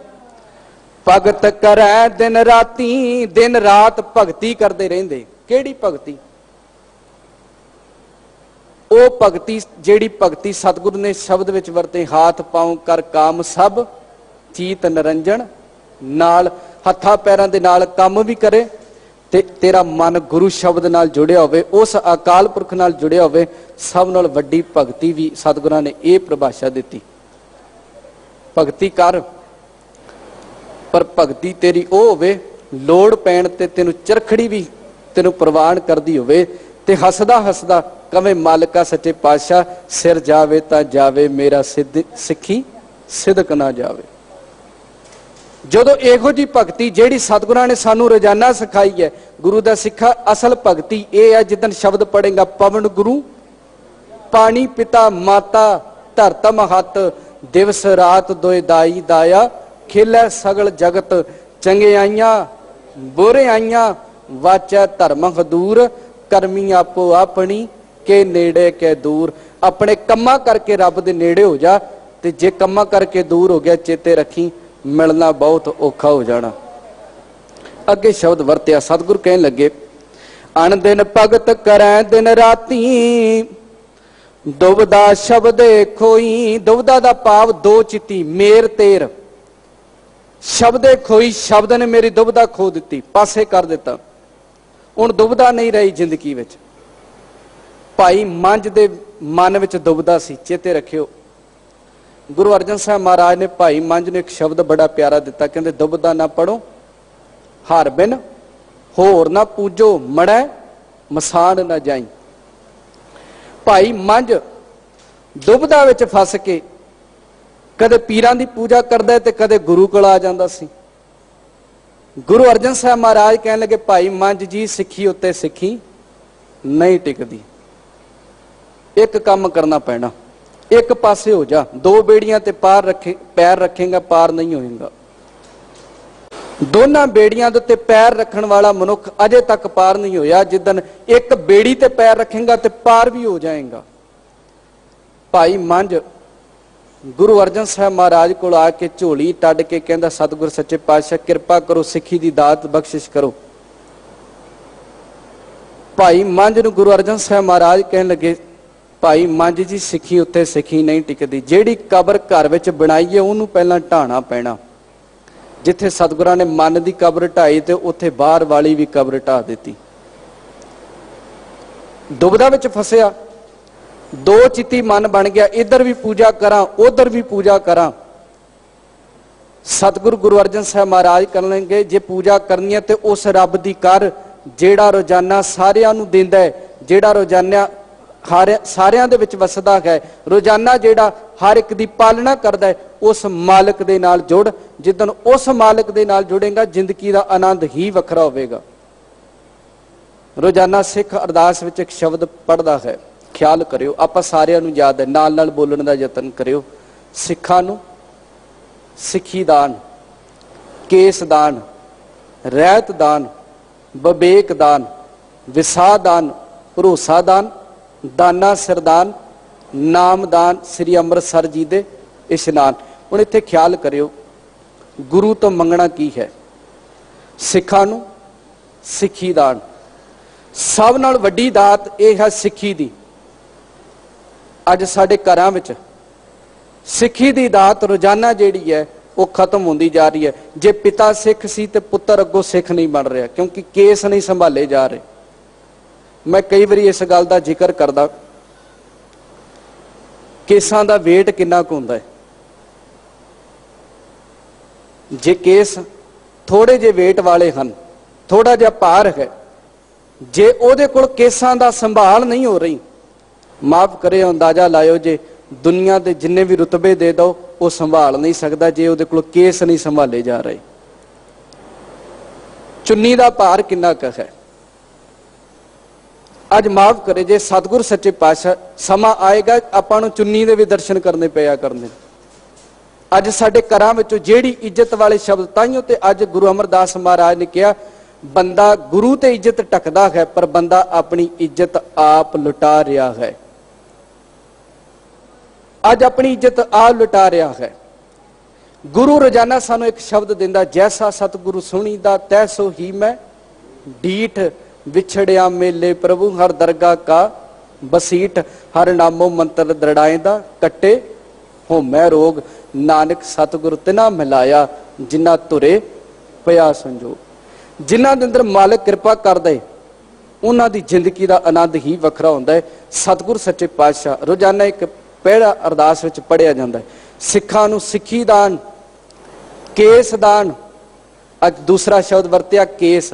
ਭਗਤ ਕਰੈ ਦਿਨ ਰਾਤੀ, ਦਿਨ ਰਾਤ ਭਗਤੀ ਕਰਦੇ ਰਹਿੰਦੇ। ਕਿਹੜੀ ਭਗਤੀ? ਉਹ ਭਗਤੀ ਜਿਹੜੀ ਭਗਤੀ ਸਤਿਗੁਰੂ ਨੇ ਸ਼ਬਦ ਵਿੱਚ ਵਰਤੇ, ਹਾਥ ਪਾਉ ਕਰ ਕਾਮ ਸਭ ਚੀਤ ਨਿਰੰਜਨ, ਨਾਲ ਹੱਥਾਂ ਪੈਰਾਂ ਦੇ ਨਾਲ ਕੰਮ ਵੀ ਕਰੇ ਤੇ ਤੇਰਾ ਮਨ ਗੁਰੂ ਸ਼ਬਦ ਨਾਲ ਜੁੜਿਆ ਹੋਵੇ, ਉਸ ਅਕਾਲ ਪੁਰਖ ਨਾਲ ਜੁੜਿਆ ਹੋਵੇ। ਸਭ ਨਾਲ ਵੱਡੀ ਭਗਤੀ ਵੀ ਸਤਿਗੁਰਾਂ ਨੇ ਇਹ ਪਰਿਭਾਸ਼ਾ ਦਿੱਤੀ, ਭਗਤੀ ਕਰ, ਪਰ ਭਗਤੀ ਤੇਰੀ ਉਹ ਹੋਵੇ ਲੋੜ ਪੈਣ ਤੇ ਤੈਨੂੰ ਚਰਖੜੀ ਵੀ ਤੈਨੂੰ ਪ੍ਰਵਾਨ ਕਰਦੀ ਹੋਵੇ, ਤੇ ਹੱਸਦਾ ਹੱਸਦਾ ਕਵੇਂ, ਮਾਲਕਾ ਸੱਚੇ ਪਾਤਸ਼ਾਹ, ਸਿਰ ਜਾਵੇ ਤਾਂ ਜਾਵੇ, ਮੇਰਾ ਸਿੱਖੀ ਸਿਦਕ ਨਾ ਜਾਵੇ। ਜਦੋਂ ਇਹੋ ਜੀ ਭਗਤੀ ਜਿਹੜੀ ਸਤਿਗੁਰਾਂ ਨੇ ਸਾਨੂੰ ਰੋਜ਼ਾਨਾ ਸਿਖਾਈ ਹੈ, ਗੁਰੂ ਦਾ ਸਿੱਖਾ ਅਸਲ ਭਗਤੀ ਇਹ ਹੈ, ਜਿੱਦਣ ਸ਼ਬਦ ਪੜੇਗਾ, ਪਵਨ ਗੁਰੂ ਪਾਣੀ ਪਿਤਾ ਮਾਤਾ ਧਰਤਮ ਹੱਥ, ਦਿਵਸ ਰਾਤ ਦੋਇ ਦਾਈ ਦਾਇਆ, ਖੇਲੇ ਸਗਲ ਜਗਤ ਚੰਗਿਆਈਆਂ ਬੁਰਿਆਈਆਂ, ਵਾਚੈ ਧਰਮ ਹਦੂਰ, ਕਰਮੀ ਆਪੋ ਆਪਣੀ ਕੇ ਨੇੜੇ ਕੇ ਦੂਰ। ਆਪਣੇ ਕੰਮਾਂ ਕਰਕੇ ਰੱਬ ਦੇ ਨੇੜੇ ਹੋ ਜਾ, ਤੇ ਜੇ ਕੰਮਾਂ ਕਰਕੇ ਦੂਰ ਹੋ ਗਿਆ, ਚੇਤੇ ਰੱਖੀ ਮਿਲਣਾ ਬਹੁਤ ਔਖਾ ਹੋ ਜਾਣਾ। ਅੱਗੇ ਸ਼ਬਦ ਵਰਤਿਆ, ਸਤਿਗੁਰ ਕਹਿਣ ਲੱਗੇ, ਅਣ ਦਿਨ ਭਗਤ ਕਰੈ ਦਿਨ ਰਾਤੀ, ਦੁਬਦਾ ਸ਼ਬਦੇ ਖੋਈ। ਦੁਬਦਾ ਦਾ ਭਾਵ ਦੋ ਚਿੱਤੀ, ਮੇਰ ਤੇਰ। ਸ਼ਬਦੇ ਖੋਈ, ਸ਼ਬਦ ਨੇ ਮੇਰੀ ਦੁਬਦਾ ਖੋ ਦਿੱਤੀ, ਪਾਸੇ ਕਰ ਦਿੱਤਾ। ਹੁਣ ਦੁਬਦਾ ਨਹੀਂ ਰਹੀ ਜ਼ਿੰਦਗੀ ਵਿੱਚ। ਭਾਈ ਮੰਝ ਦੇ ਮਨ ਵਿੱਚ ਦੁਬਦਾ ਸੀ, ਚੇਤੇ ਰੱਖਿਓ। ਗੁਰੂ ਅਰਜਨ ਸਾਹਿਬ ਮਹਾਰਾਜ ਨੇ ਭਾਈ ਮੰਝ ਨੂੰ ਇੱਕ ਸ਼ਬਦ ਬੜਾ ਪਿਆਰਾ ਦਿੱਤਾ, ਕਹਿੰਦੇ, ਦੁਬਦਾ ਨਾ ਪੜੋ ਹਰ ਬਿਨ, ਹੋਰ ਨਾ ਪੂਜੋ ਮੜੈ, ਮਸਾਨ ਨਾ ਜਾਈ। ਭਾਈ ਮੰਝ ਦੁਬਦਾ ਵਿੱਚ ਫਸ ਕੇ ਕਦੇ ਪੀਰਾਂ ਦੀ ਪੂਜਾ ਕਰਦਾ ਤੇ ਕਦੇ ਗੁਰੂ ਕੋਲ ਆ ਜਾਂਦਾ ਸੀ। ਗੁਰੂ ਅਰਜਨ ਸਾਹਿਬ ਮਹਾਰਾਜ ਕਹਿਣ ਲੱਗੇ, ਭਾਈ ਮੰਝ ਜੀ, ਸਿੱਖੀ ਉੱਤੇ ਸਿੱਖੀ ਨਹੀਂ ਟਿਕਦੀ, ਇੱਕ ਕੰਮ ਕਰਨਾ ਪੈਣਾ, ਇੱਕ ਪਾਸੇ ਹੋ ਜਾ, ਦੋ ਬੇੜੀਆਂ ਤੇ ਪੈਰ ਰੱਖੇਗਾ, ਪਾਰ ਨਹੀਂ ਹੋਏਗਾ। ਦੋਨਾਂ ਬੇੜੀਆਂ ਦੇ ਉੱਤੇ ਪੈਰ ਰੱਖਣ ਵਾਲਾ ਮਨੁੱਖ ਅਜੇ ਤੱਕ ਪਾਰ ਨਹੀਂ ਹੋਇਆ। ਜਿੱਦਣ ਇੱਕ ਬੇੜੀ ਤੇ ਪੈਰ ਰੱਖੇਗਾ ਤੇ ਪਾਰ ਵੀ ਹੋ ਜਾਏਗਾ। ਭਾਈ ਮੰਝ ਗੁਰੂ ਅਰਜਨ ਸਾਹਿਬ ਮਹਾਰਾਜ ਕੋਲ ਆ ਕੇ ਝੋਲੀ ਟੱਡ ਕੇ ਕਹਿੰਦਾ, ਸਤਿਗੁਰ ਸੱਚੇ ਪਾਤਸ਼ਾਹ ਕਿਰਪਾ ਕਰੋ, ਸਿੱਖੀ ਦੀ ਦਾਤ ਬਖਸ਼ਿਸ਼ ਕਰੋ। ਭਾਈ ਮੰਝ ਨੂੰ ਗੁਰੂ ਅਰਜਨ ਸਾਹਿਬ ਮਹਾਰਾਜ ਕਹਿਣ ਲੱਗੇ, ਭਾਈ ਮੰਝ ਜੀ, ਸਿੱਖੀ ਉੱਤੇ ਸਿੱਖੀ ਨਹੀਂ ਟਿਕਦੀ। ਜਿਹੜੀ ਕਬਰ ਘਰ ਵਿੱਚ ਬਣਾਈ ਹੈ ਉਹਨੂੰ ਪਹਿਲਾਂ ਢਾਣਾ ਪੈਣਾ। ਜਿੱਥੇ ਸਤਿਗੁਰਾਂ ਨੇ ਮਨ ਦੀ ਕਬਰ ਢਾਈ ਤੇ ਉੱਥੇ ਬਾਹਰ ਵਾਲੀ ਵੀ ਕਬਰ ਢਾ ਦਿੱਤੀ। ਦੁਬਦਾ ਵਿੱਚ ਫਸਿਆ, ਦੋ ਚਿੱਤੀ ਮਨ ਬਣ ਗਿਆ, ਇੱਧਰ ਵੀ ਪੂਜਾ ਕਰਾਂ ਉਧਰ ਵੀ ਪੂਜਾ ਕਰਾਂ। ਸਤਿਗੁਰੂ ਗੁਰੂ ਅਰਜਨ ਸਾਹਿਬ ਮਹਾਰਾਜ ਕਰਨਗੇ, ਜੇ ਪੂਜਾ ਕਰਨੀ ਹੈ ਤੇ ਉਸ ਰੱਬ ਦੀ ਕਰ ਜਿਹੜਾ ਰੋਜ਼ਾਨਾ ਸਾਰਿਆਂ ਨੂੰ ਦਿੰਦਾ ਹੈ, ਜਿਹੜਾ ਰੋਜ਼ਾਨਾ ਸਾਰਿਆਂ ਦੇ ਵਿੱਚ ਵਸਦਾ ਹੈ, ਰੋਜ਼ਾਨਾ ਜਿਹੜਾ ਹਰ ਇੱਕ ਦੀ ਪਾਲਣਾ ਕਰਦਾ ਹੈ, ਉਸ ਮਾਲਕ ਦੇ ਨਾਲ ਜੁੜ। ਜਿੱਦਣ ਉਸ ਮਾਲਕ ਦੇ ਨਾਲ ਜੁੜੇਗਾ ਜ਼ਿੰਦਗੀ ਦਾ ਆਨੰਦ ਹੀ ਵੱਖਰਾ ਹੋਵੇਗਾ। ਰੋਜ਼ਾਨਾ ਸਿੱਖ ਅਰਦਾਸ ਵਿੱਚ ਇੱਕ ਸ਼ਬਦ ਪੜ੍ਹਦਾ ਹੈ, ਖਿਆਲ ਕਰਿਓ, ਆਪਾਂ ਸਾਰਿਆਂ ਨੂੰ ਯਾਦ ਹੈ, ਨਾਲ ਨਾਲ ਬੋਲਣ ਦਾ ਯਤਨ ਕਰਿਓ। ਸਿੱਖਾਂ ਨੂੰ ਸਿੱਖੀ ਦਾਨ, ਕੇਸ ਦਾਨ, ਰਹਿਤ ਦਾਨ, ਵਿਵੇਕ ਦਾਨ, ਵਿਸਾਹ ਦਾਨ, ਭਰੋਸਾ ਦਾਨ, ਦਾਨਾ ਸਿਰਦਾਨ, ਨਾਮਦਾਨ, ਸ੍ਰੀ ਅੰਮ੍ਰਿਤਸਰ ਜੀ ਦੇ ਇਸ਼ਨਾਨ। ਹੁਣ ਇੱਥੇ ਖਿਆਲ ਕਰਿਓ, ਗੁਰੂ ਤੋਂ ਮੰਗਣਾ ਕੀ ਹੈ? ਸਿੱਖਾਂ ਨੂੰ ਸਿੱਖੀ ਦਾਨ। ਸਭ ਨਾਲ ਵੱਡੀ ਦਾਤ ਇਹ ਹੈ ਸਿੱਖੀ ਦੀ। ਅੱਜ ਸਾਡੇ ਘਰਾਂ ਵਿੱਚ ਸਿੱਖੀ ਦੀ ਦਾਤ ਰੋਜ਼ਾਨਾ ਜਿਹੜੀ ਹੈ ਉਹ ਖਤਮ ਹੁੰਦੀ ਜਾ ਰਹੀ ਹੈ। ਜੇ ਪਿਤਾ ਸਿੱਖ ਸੀ ਤੇ ਪੁੱਤਰ ਅੱਗੋਂ ਸਿੱਖ ਨਹੀਂ ਬਣ ਰਿਹਾ, ਕਿਉਂਕਿ ਕੇਸ ਨਹੀਂ ਸੰਭਾਲੇ ਜਾ ਰਹੇ। ਮੈਂ ਕਈ ਵਾਰੀ ਇਸ ਗੱਲ ਦਾ ਜ਼ਿਕਰ ਕਰਦਾ, ਕੇਸਾਂ ਦਾ ਵੇਟ ਕਿੰਨਾ ਕੁ ਹੁੰਦਾ ਹੈ। ਜੇ ਕੇਸ ਥੋੜੇ ਜਿਹੇ ਵੇਟ ਵਾਲੇ ਹਨ, ਥੋੜਾ ਜਿਹਾ ਭਾਰ ਹੈ, ਜੇ ਉਹਦੇ ਕੋਲ ਕੇਸਾਂ ਦਾ ਸੰਭਾਲ ਨਹੀਂ ਹੋ ਰਹੀ, ਮਾਫ ਕਰਿਓ, ਅੰਦਾਜ਼ਾ ਲਾਇਓ, ਜੇ ਦੁਨੀਆ ਦੇ ਜਿੰਨੇ ਵੀ ਰੁਤਬੇ ਦੇ ਦੋ ਉਹ ਸੰਭਾਲ ਨਹੀਂ ਸਕਦਾ ਜੇ ਉਹਦੇ ਕੋਲ ਕੇਸ ਨਹੀਂ ਸੰਭਾਲੇ ਜਾ ਰਹੇ। ਚੁੰਨੀ ਦਾ ਭਾਰ ਕਿੰਨਾ ਕੁ ਹੈ। ਅੱਜ ਮਾਫ ਕਰੇ, ਜੇ ਸਤਿਗੁਰ ਸੱਚੇ ਪਾਤਸ਼ਾਹ ਸਮਾਂ ਆਏਗਾ ਆਪਾਂ ਨੂੰ ਚੁੰਨੀ ਦੇ ਵੀ ਦਰਸ਼ਨ ਕਰਨੇ ਪਿਆ ਕਰਨੇ। ਅੱਜ ਸਾਡੇ ਘਰਾਂ ਵਿੱਚੋਂ ਜਿਹੜੀ ਇੱਜ਼ਤ ਵਾਲੇ ਸ਼ਬਦ, ਤਾਈਓ ਤੇ ਅੱਜ ਗੁਰੂ ਅਮਰਦਾਸ ਮਹਾਰਾਜ ਨੇ ਕਿਹਾ, ਬੰਦਾ ਗੁਰੂ ਤੇ ਇੱਜ਼ਤ ਟਕਦਾ ਹੈ ਪਰ ਬੰਦਾ ਆਪਣੀ ਇੱਜ਼ਤ ਆਪ ਲੁਟਾ ਰਿਹਾ ਹੈ। ਅੱਜ ਆਪਣੀ ਇੱਜ਼ਤ ਆਪ ਲੁਟਾ ਰਿਹਾ ਹੈ। ਗੁਰੂ ਰੋਜ਼ਾਨਾ ਸਾਨੂੰ ਇੱਕ ਸ਼ਬਦ ਦਿੰਦਾ, ਜੈਸਾ ਸਤਿਗੁਰੂ ਸੁਣੀਦਾ ਤੈਸੋ ਹੀ ਮੈਂ ਡੀਠ, ਵਿਛੜਿਆ ਮੇਲੇ ਪ੍ਰਭੂ ਹਰ ਦਰਗਾਹ ਕਾ ਬਸੀਠ, ਹਰ ਨਾਮੋ ਮੰਤਰ ਦਰੜਾਏਂਦਾ ਕੱਟੇ ਹੋਮੈ ਰੋਗ, ਨਾਨਕ ਸਤਿਗੁਰ ਤਿਨਾ ਮਿਲਾਇਆ ਜਿਨ੍ਹਾਂ ਧੁਰੇ ਪਿਆ ਸੰਜੋਗ। ਜਿਨ੍ਹਾਂ ਦੇ ਅੰਦਰ ਮਾਲਕ ਕਿਰਪਾ ਕਰਦਾ ਉਹਨਾਂ ਦੀ ਜ਼ਿੰਦਗੀ ਦਾ ਆਨੰਦ ਹੀ ਵੱਖਰਾ ਹੁੰਦਾ ਹੈ। ਸਤਿਗੁਰ ਸੱਚੇ ਪਾਤਸ਼ਾਹ ਰੋਜ਼ਾਨਾ ਇੱਕ ਪਹਿਲਾ ਅਰਦਾਸ ਵਿੱਚ ਪੜ੍ਹਿਆ ਜਾਂਦਾ ਹੈ, ਸਿੱਖਾਂ ਨੂੰ ਸਿੱਖੀ ਦਾਨ, ਕੇਸ ਦਾਨ। ਅੱਜ ਦੂਸਰਾ ਸ਼ਬਦ ਵਰਤਿਆ ਕੇਸ,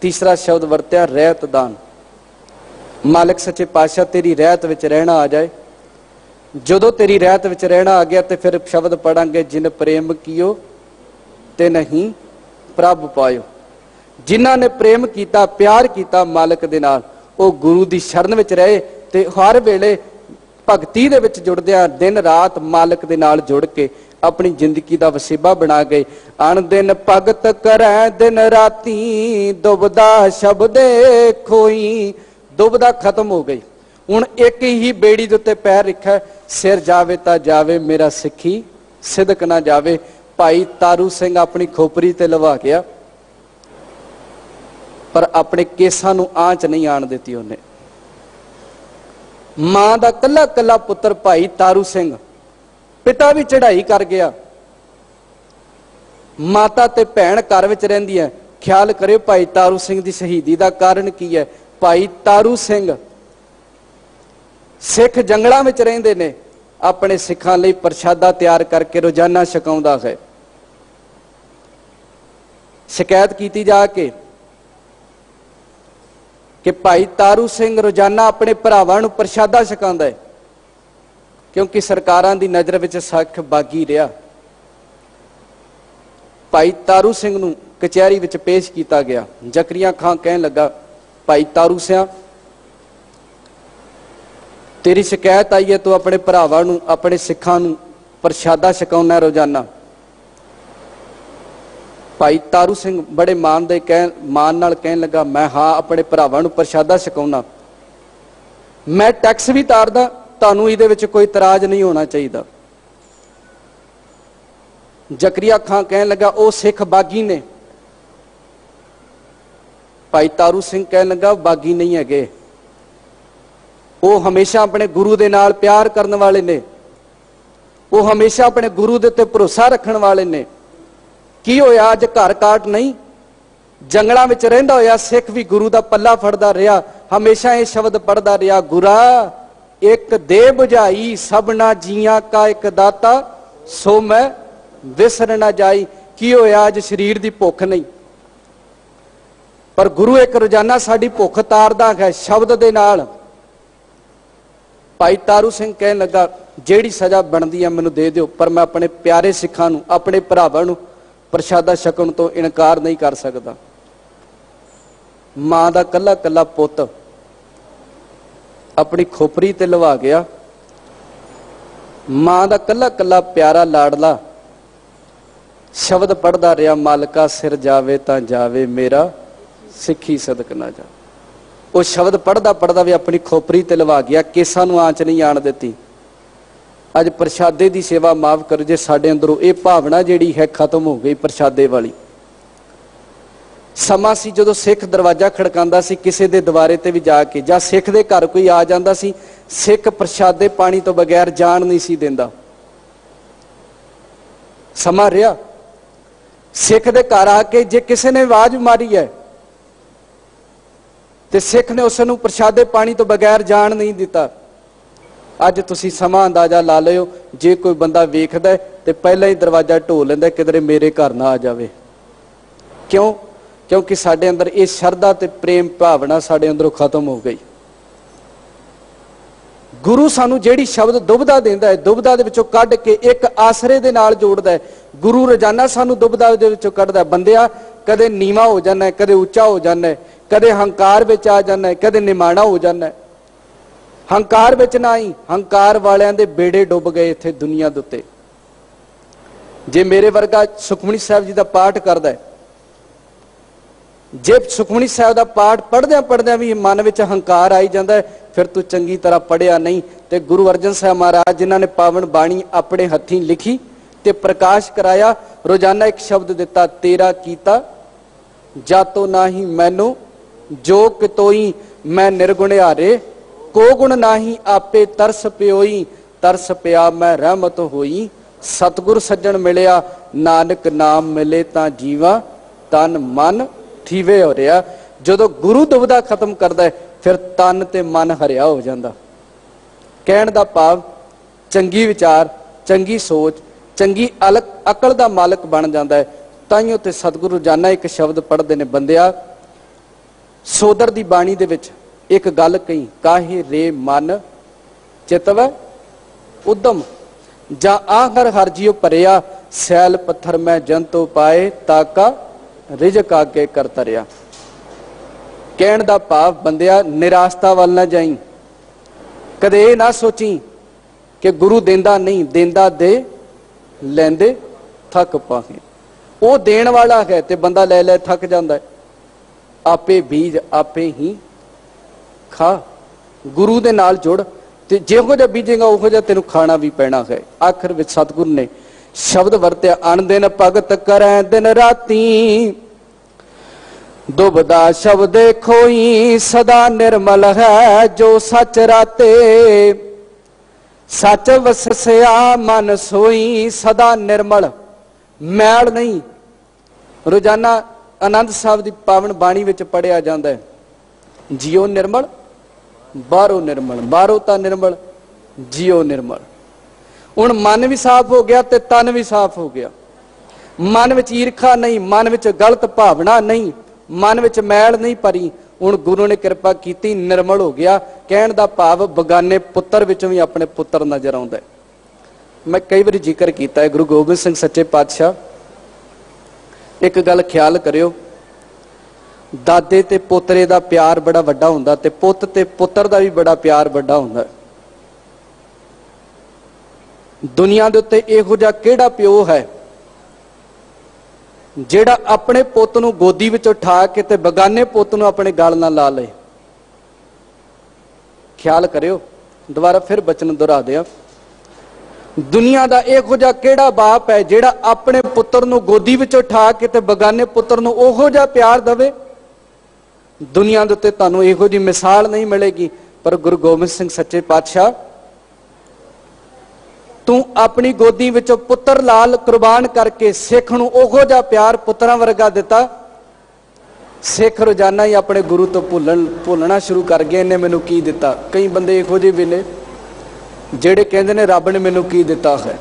ਤੀਸਰਾ ਸ਼ਬਦ ਵਰਤਿਆ ਰਹਿਤ ਦਾਨ। ਮਾਲਕ ਸੱਚੇ ਪਾਤਸ਼ਾਹ ਤੇਰੀ ਰਹਿਤ ਵਿੱਚ ਰਹਿਣਾ ਆ ਜਾਏ। ਜਦੋਂ ਤੇਰੀ ਰਹਿਤ ਵਿੱਚ ਰਹਿਣਾ ਆ ਗਿਆ ਤੇ ਫਿਰ ਸ਼ਬਦ ਪੜਾਂਗੇ, ਜਿਨ ਪ੍ਰੇਮ ਕੀਓ ਤੇ ਨਹੀਂ ਪ੍ਰਭ ਪਾਇਓ। ਜਿਨ੍ਹਾਂ ਨੇ ਪ੍ਰੇਮ ਕੀਤਾ, ਪਿਆਰ ਕੀਤਾ ਮਾਲਕ ਦੇ ਨਾਲ, ਉਹ ਗੁਰੂ ਦੀ ਸ਼ਰਨ ਵਿੱਚ ਰਹੇ ਤੇ ਹਰ ਵੇਲੇ ਭਗਤੀ ਦੇ ਵਿੱਚ ਜੁੜਦਿਆਂ ਦਿਨ ਰਾਤ ਮਾਲਕ ਦੇ ਨਾਲ ਜੁੜ ਕੇ ਆਪਣੀ ਜ਼ਿੰਦਗੀ ਦਾ ਵਸੇਬਾ ਬਣਾ ਗਏ। ਅਣ ਦਿਨ ਭਗਤ ਕਰੈ ਦਿਨ ਰਾਤੀ, ਦੁਬਦਾ ਸ਼ਬਦੇ ਖੋਈ। ਦੁਬਦਾ ਖਤਮ ਹੋ ਗਈ। ਹੁਣ ਇੱਕ ਹੀ ਬੇੜੀ ਦੇ ਉੱਤੇ ਪੈਰ ਰੱਖਿਆ, ਸਿਰ ਜਾਵੇ ਤਾਂ ਜਾਵੇ ਮੇਰਾ ਸਿੱਖੀ, ਸਿਦਕ ਨਾ ਜਾਵੇ। ਭਾਈ ਤਾਰੂ ਸਿੰਘ ਆਪਣੀ ਖੋਪਰੀ ਤੇ ਲਵਾ ਗਿਆ ਪਰ ਆਪਣੇ ਕੇਸਾਂ ਨੂੰ ਆਂਚ ਨਹੀਂ ਆਣ ਦਿੱਤੀ ਉਹਨੇ। ਮਾਂ ਦਾ ਕੱਲਾ ਕੱਲਾ ਪੁੱਤਰ ਭਾਈ ਤਾਰੂ ਸਿੰਘ, ਪਿਤਾ ਵੀ ਚੜ੍ਹਾਈ ਕਰ ਗਿਆ, ਮਾਤਾ ਤੇ ਭੈਣ ਘਰ ਵਿੱਚ ਰਹਿੰਦੀ ਹੈ। ਖਿਆਲ ਕਰਿਓ ਭਾਈ ਤਾਰੂ ਸਿੰਘ ਦੀ ਸ਼ਹੀਦੀ ਦਾ ਕਾਰਨ ਕੀ ਹੈ। ਭਾਈ ਤਾਰੂ ਸਿੰਘ ਸਿੱਖ ਜੰਗਲਾਂ ਵਿੱਚ ਰਹਿੰਦੇ ਨੇ, ਆਪਣੇ ਸਿੱਖਾਂ ਲਈ ਪ੍ਰਸ਼ਾਦਾ ਤਿਆਰ ਕਰਕੇ ਰੋਜ਼ਾਨਾ ਛਕਾਉਂਦਾ ਹੈ। ਸ਼ਿਕਾਇਤ ਕੀਤੀ ਜਾ ਕੇ ਕਿ ਭਾਈ ਤਾਰੂ ਸਿੰਘ ਰੋਜ਼ਾਨਾ ਆਪਣੇ ਭਰਾਵਾਂ ਨੂੰ ਪ੍ਰਸ਼ਾਦਾ ਛਕਾਉਂਦਾ ਹੈ। क्योंकि सरकारां दी नज़र विच सख बागी रहा। भाई तारू सिंह नूं कचहरी विच पेश किया गया। जकरिया खां कहन लगा, भाई तारू सिंह, तेरी शिकायत आई है, तू अपने भरावां नूं, अपने सिखां नूं प्रशादा छकाउणा रोजाना। भाई तारू सिंह बड़े मान नाल कहन लगा, मैं हाँ अपने भरावां नूं प्रशादा छकाउणा, मैं टैक्स भी तारदा, तुहानूं इहदे विच कोई इतराज नहीं होना चाहिए। जकरिया खां कहन लगा, वो सिख बागी ने। भाई तारू सिंह कहन लगा, बागी नहीं है, वो हमेशा अपने गुरु दे नाल प्यार करने वाले ने, वो हमेशा अपने गुरु दे उत्ते भरोसा रखने वाले ने। की होया अज घर काट नहीं, जंगलों में रहिंदा होया सिख भी गुरु दा पल्ला फड़दा रहा, हमेशा ये शब्द पढ़दा रहा, गुरा एक दे बुझाई सबना जियां का एक दाता, सो मैं विसर ना जाई। की होया अज शरीर की भुख नहीं, पर गुरु एक रोजाना साडी भुख तारदा है शब्द दे नाल। भाई तारू सिंह कहन लगा, जेड़ी सजा बनदी है मैनूं दे दिओ, पर मैं अपने प्यारे सिखां नूं, अपने भरावां नूं प्रशादा छकण तो इनकार नहीं कर सकता। मां दा कल्ला कल्ला पुत अपनी खोपरी ते लवा गया, मां दा कल्ला कल्ला प्यारा लाडला शब्द पढ़दा रहा, मालका सिर जावे तां जावे मेरा सिखी सदक ना जा। वो शब्द पढ़दा पढ़दा भी अपनी खोपरी ते लवा गया, केसां नूं आंच नहीं आण दित्ती। अज प्रशादे की सेवा माफ करो जे साडे अंदरों ये भावना जिहड़ी है खत्म हो गई प्रशादे वाली। समा सी जदों सिख दरवाजा खड़कांदा सी किसी दे दवारे ते भी जाके, जां सिख दे घर कोई आ जांदा सी, सिख प्रशादे पानी तो बगैर जान नहीं सी देंदा। समा रहा सिख दे घर आके जे किसी ने आवाज मारी है ते सिख ने उसनूं प्रशादे पानी तो बगैर जान नहीं दिता। अज तुसी समा अंदाजा ला लिओ, जे कोई बंदा वेखदा ते पहला ही दरवाजा ढो लैंदा किधरे मेरे घर ना आ जावे। क्यों? क्योंकि साडे अंदर ये शरधा ते प्रेम भावना साडे अंदरों खत्म हो गई। गुरु सानू जेड़ी शब्द दुबदा देंदा है, दुबदा दे विचों कढ के एक आसरे दे नाल जोड़दा है। गुरु रोजाना सानू दुबदा दे विचों कढदा, बंदिया कदे नीवा हो जाना है, कदे उच्चा हो जाना है, कदे हंकार विच आ जाना है, कदे निमाणा हो जाना है। हंकार विच ना आई, हंकार वालियां दे बेड़े डुब गए इत्थे दुनिया दे उत्ते। जे मेरे वर्गा सुखमनी साहिब जी दा पाठ करदा है, जे सुखमनी साहिब दा पाठ पढ़द्या पढ़द्या भी मन विच हंकार आई जांदा है, फिर तू चंगी तरह पढ़िया नहीं। ते गुरु अर्जन साहब महाराज जिन्हां ने पावन बाणी अपने हत्थीं लिखी ते प्रकाश कराया, रोजाना एक शब्द दिता, तेरा कीता जातो नाही मैनू जो कितोई मैं निर्गुण हारे, को गुण नाही आपे तरस प्योई, तरस पिया मैं रहमत होई। सतगुर सज्जन मिलिया नानक नाम मिले तां जीवा, तन मन ठीवे हो रहा। जदों गुरु दुबदा खत्म करदा है फिर तन ते मन हरिया हो जाता। कहण दा भाव चंगी विचार, चंगी सोच, चंगी अकल दा मालक बन जाता है। ताइयों ते सतगुरु रोजाना एक शब्द पढ़ते ने, बंदिया सोदर दी बाणी दे विच एक गल कही, काहे रे मन चितवै उदम, जा आखर हर जियो भरिया, सैल पत्थर मैं जंतो पाए, ताका रिजक आगे कर तरिया। कहण दा भाव बंदिया निराशता वाल ना जाई, कदे ये ना सोची कि गुरु देंदा नहीं, देंदा दे लैंदे थक पाहे। वो देण वाला है ते बंदा ले ले थक जांदा है। आपे बीज आपे ही खा, गुरु दे नाल जुड़, ते जिहो जिहा बीजेगा उहो जिहा तेनू खाना भी पैना है। आखिर विच सतगुरु ने शब्द वरत्या, अण दिन भगत करै दिन राती, दुबदा शब्द खोई सदा निर्मल है, जो सच राते सच वसया मन सोई, सदा निर्मल मैल नहीं। रोजाना आनंद साहब की पावन बाणी विच पढ़िया जाता है, जियो निर्मल बाहरों निर्मल, बाहरों ता निर्मल जियो निर्मल। हुण मन भी साफ हो गया ते तन भी साफ हो गया। मन विच ईरखा नहीं, मन विच गलत भावना नहीं, मन विच मैल नहीं भरी। ਹੁਣ ਗੁਰੂ ਨੇ ਕਿਰਪਾ ਕੀਤੀ, ਨਿਰਮਲ ਹੋ ਗਿਆ। ਕਹਿਣ ਦਾ ਭਾਵ ਬਗਾਨੇ ਪੁੱਤਰ ਵਿੱਚੋਂ ਵੀ ਆਪਣੇ ਪੁੱਤਰ ਨਜ਼ਰ ਆਉਂਦਾ ਹੈ। ਮੈਂ ਕਈ ਵਾਰੀ ਜ਼ਿਕਰ ਕੀਤਾ ਹੈ, ਗੁਰੂ ਗੋਬਿੰਦ ਸਿੰਘ ਸੱਚੇ ਪਾਤਸ਼ਾਹ, ਇੱਕ ਗੱਲ ਖਿਆਲ ਕਰਿਓ, ਦਾਦੇ ਤੇ ਪੋਤਰੇ ਦਾ ਪਿਆਰ ਬੜਾ ਵੱਡਾ ਹੁੰਦਾ ਤੇ ਪੁੱਤ ਤੇ ਪੁੱਤਰ ਦਾ ਵੀ ਬੜਾ ਪਿਆਰ ਵੱਡਾ ਹੁੰਦਾ। ਦੁਨੀਆ ਦੇ ਉੱਤੇ ਇਹੋ ਜਿਹਾ ਕਿਹੜਾ ਪਿਓ ਹੈ ਜਿਹੜਾ ਆਪਣੇ ਪੁੱਤ ਨੂੰ ਗੋਦੀ ਵਿੱਚ ਉਠਾ ਕੇ ਤੇ ਬਗਾਨੇ ਪੁੱਤ ਨੂੰ ਆਪਣੇ ਗਲ ਨਾਲ ਲਾ ਲਏ? ਖਿਆਲ ਕਰਿਓ, ਦੁਬਾਰਾ ਫਿਰ ਬਚਨ ਦੁਹਰਾ ਦਿਆਂ। ਦੁਨੀਆ ਦਾ ਇਹੋ ਜਿਹਾ ਕਿਹੜਾ ਬਾਪ ਹੈ ਜਿਹੜਾ ਆਪਣੇ ਪੁੱਤਰ ਨੂੰ ਗੋਦੀ ਵਿੱਚ ਉਠਾ ਕੇ ਤੇ ਬਗਾਨੇ ਪੁੱਤਰ ਨੂੰ ਉਹੋ ਜਿਹਾ ਪਿਆਰ ਦੇਵੇ? ਦੁਨੀਆ ਦੇ ਉੱਤੇ ਤੁਹਾਨੂੰ ਇਹੋ ਜਿਹੀ ਮਿਸਾਲ ਨਹੀਂ ਮਿਲੇਗੀ। ਪਰ ਗੁਰੂ ਗੋਬਿੰਦ ਸਿੰਘ ਸੱਚੇ ਪਾਤਸ਼ਾਹ, ਤੂੰ ਆਪਣੀ ਗੋਦੀ ਵਿੱਚੋਂ ਪੁੱਤਰ ਲਾਲ ਕੁਰਬਾਨ ਕਰਕੇ ਸਿੱਖ ਨੂੰ ਉਹੋ ਜਿਹਾ ਪਿਆਰ ਪੁੱਤਰਾਂ ਵਰਗਾ ਦਿੱਤਾ। ਸਿੱਖ ਰੋਜ਼ਾਨਾ ਹੀ ਆਪਣੇ ਗੁਰੂ ਤੋਂ ਭੁੱਲਣਾ ਸ਼ੁਰੂ ਕਰ ਗਏ, ਇਹਨੇ ਮੈਨੂੰ ਕੀ ਦਿੱਤਾ। ਕਈ ਬੰਦੇ ਇਹੋ ਜਿਹੇ ਵੀ ਨੇ ਜਿਹੜੇ ਕਹਿੰਦੇ ਨੇ ਰੱਬ ਨੇ ਮੈਨੂੰ ਕੀ ਦਿੱਤਾ ਹੈ।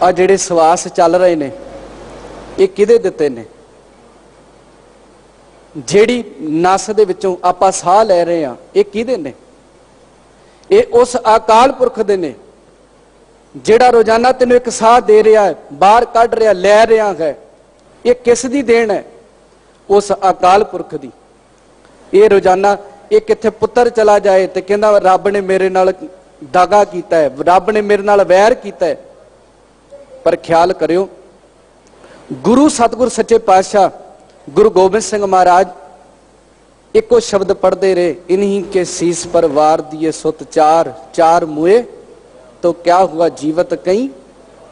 ਆ ਜਿਹੜੇ ਸਵਾਸ ਚੱਲ ਰਹੇ ਨੇ ਇਹ ਕਿਹਦੇ ਦਿੱਤੇ ਨੇ? ਜਿਹੜੀ ਨਸ ਦੇ ਵਿੱਚੋਂ ਆਪਾਂ ਸਾਹ ਲੈ ਰਹੇ ਹਾਂ ਇਹ ਕਿਹਦੇ ਨੇ? ਇਹ ਉਸ ਅਕਾਲ ਪੁਰਖ ਦੇ ਨੇ ਜਿਹੜਾ ਰੋਜ਼ਾਨਾ ਤੈਨੂੰ ਇੱਕ ਸਾਹ ਦੇ ਰਿਹਾ ਹੈ, ਬਾਹਰ ਕੱਢ ਰਿਹਾ, ਲੈ ਰਿਹਾ ਹੈ। ਇਹ ਕਿਸ ਦੀ ਦੇਣ ਹੈ? ਉਸ ਅਕਾਲ ਪੁਰਖ ਦੀ। ਇਹ ਰੋਜ਼ਾਨਾ ਇਹ ਕਿੱਥੇ ਪੁੱਤਰ ਚਲਾ ਜਾਏ ਤੇ ਕਹਿੰਦਾ ਰੱਬ ਨੇ ਮੇਰੇ ਨਾਲ ਦਾਗਾ ਕੀਤਾ ਹੈ, ਰੱਬ ਨੇ ਮੇਰੇ ਨਾਲ ਵੈਰ ਕੀਤਾ ਹੈ। ਪਰ ਖਿਆਲ ਕਰਿਓ, ਗੁਰੂ ਸਤਿਗੁਰ ਸੱਚੇ ਪਾਤਸ਼ਾਹ गुरु गोबिंद सिंह महाराज एको शब्द पढ़ते रहे, इन्हीं के शीश पर वार दिए सुत चार, चार मुए तो क्या हुआ जीवत कई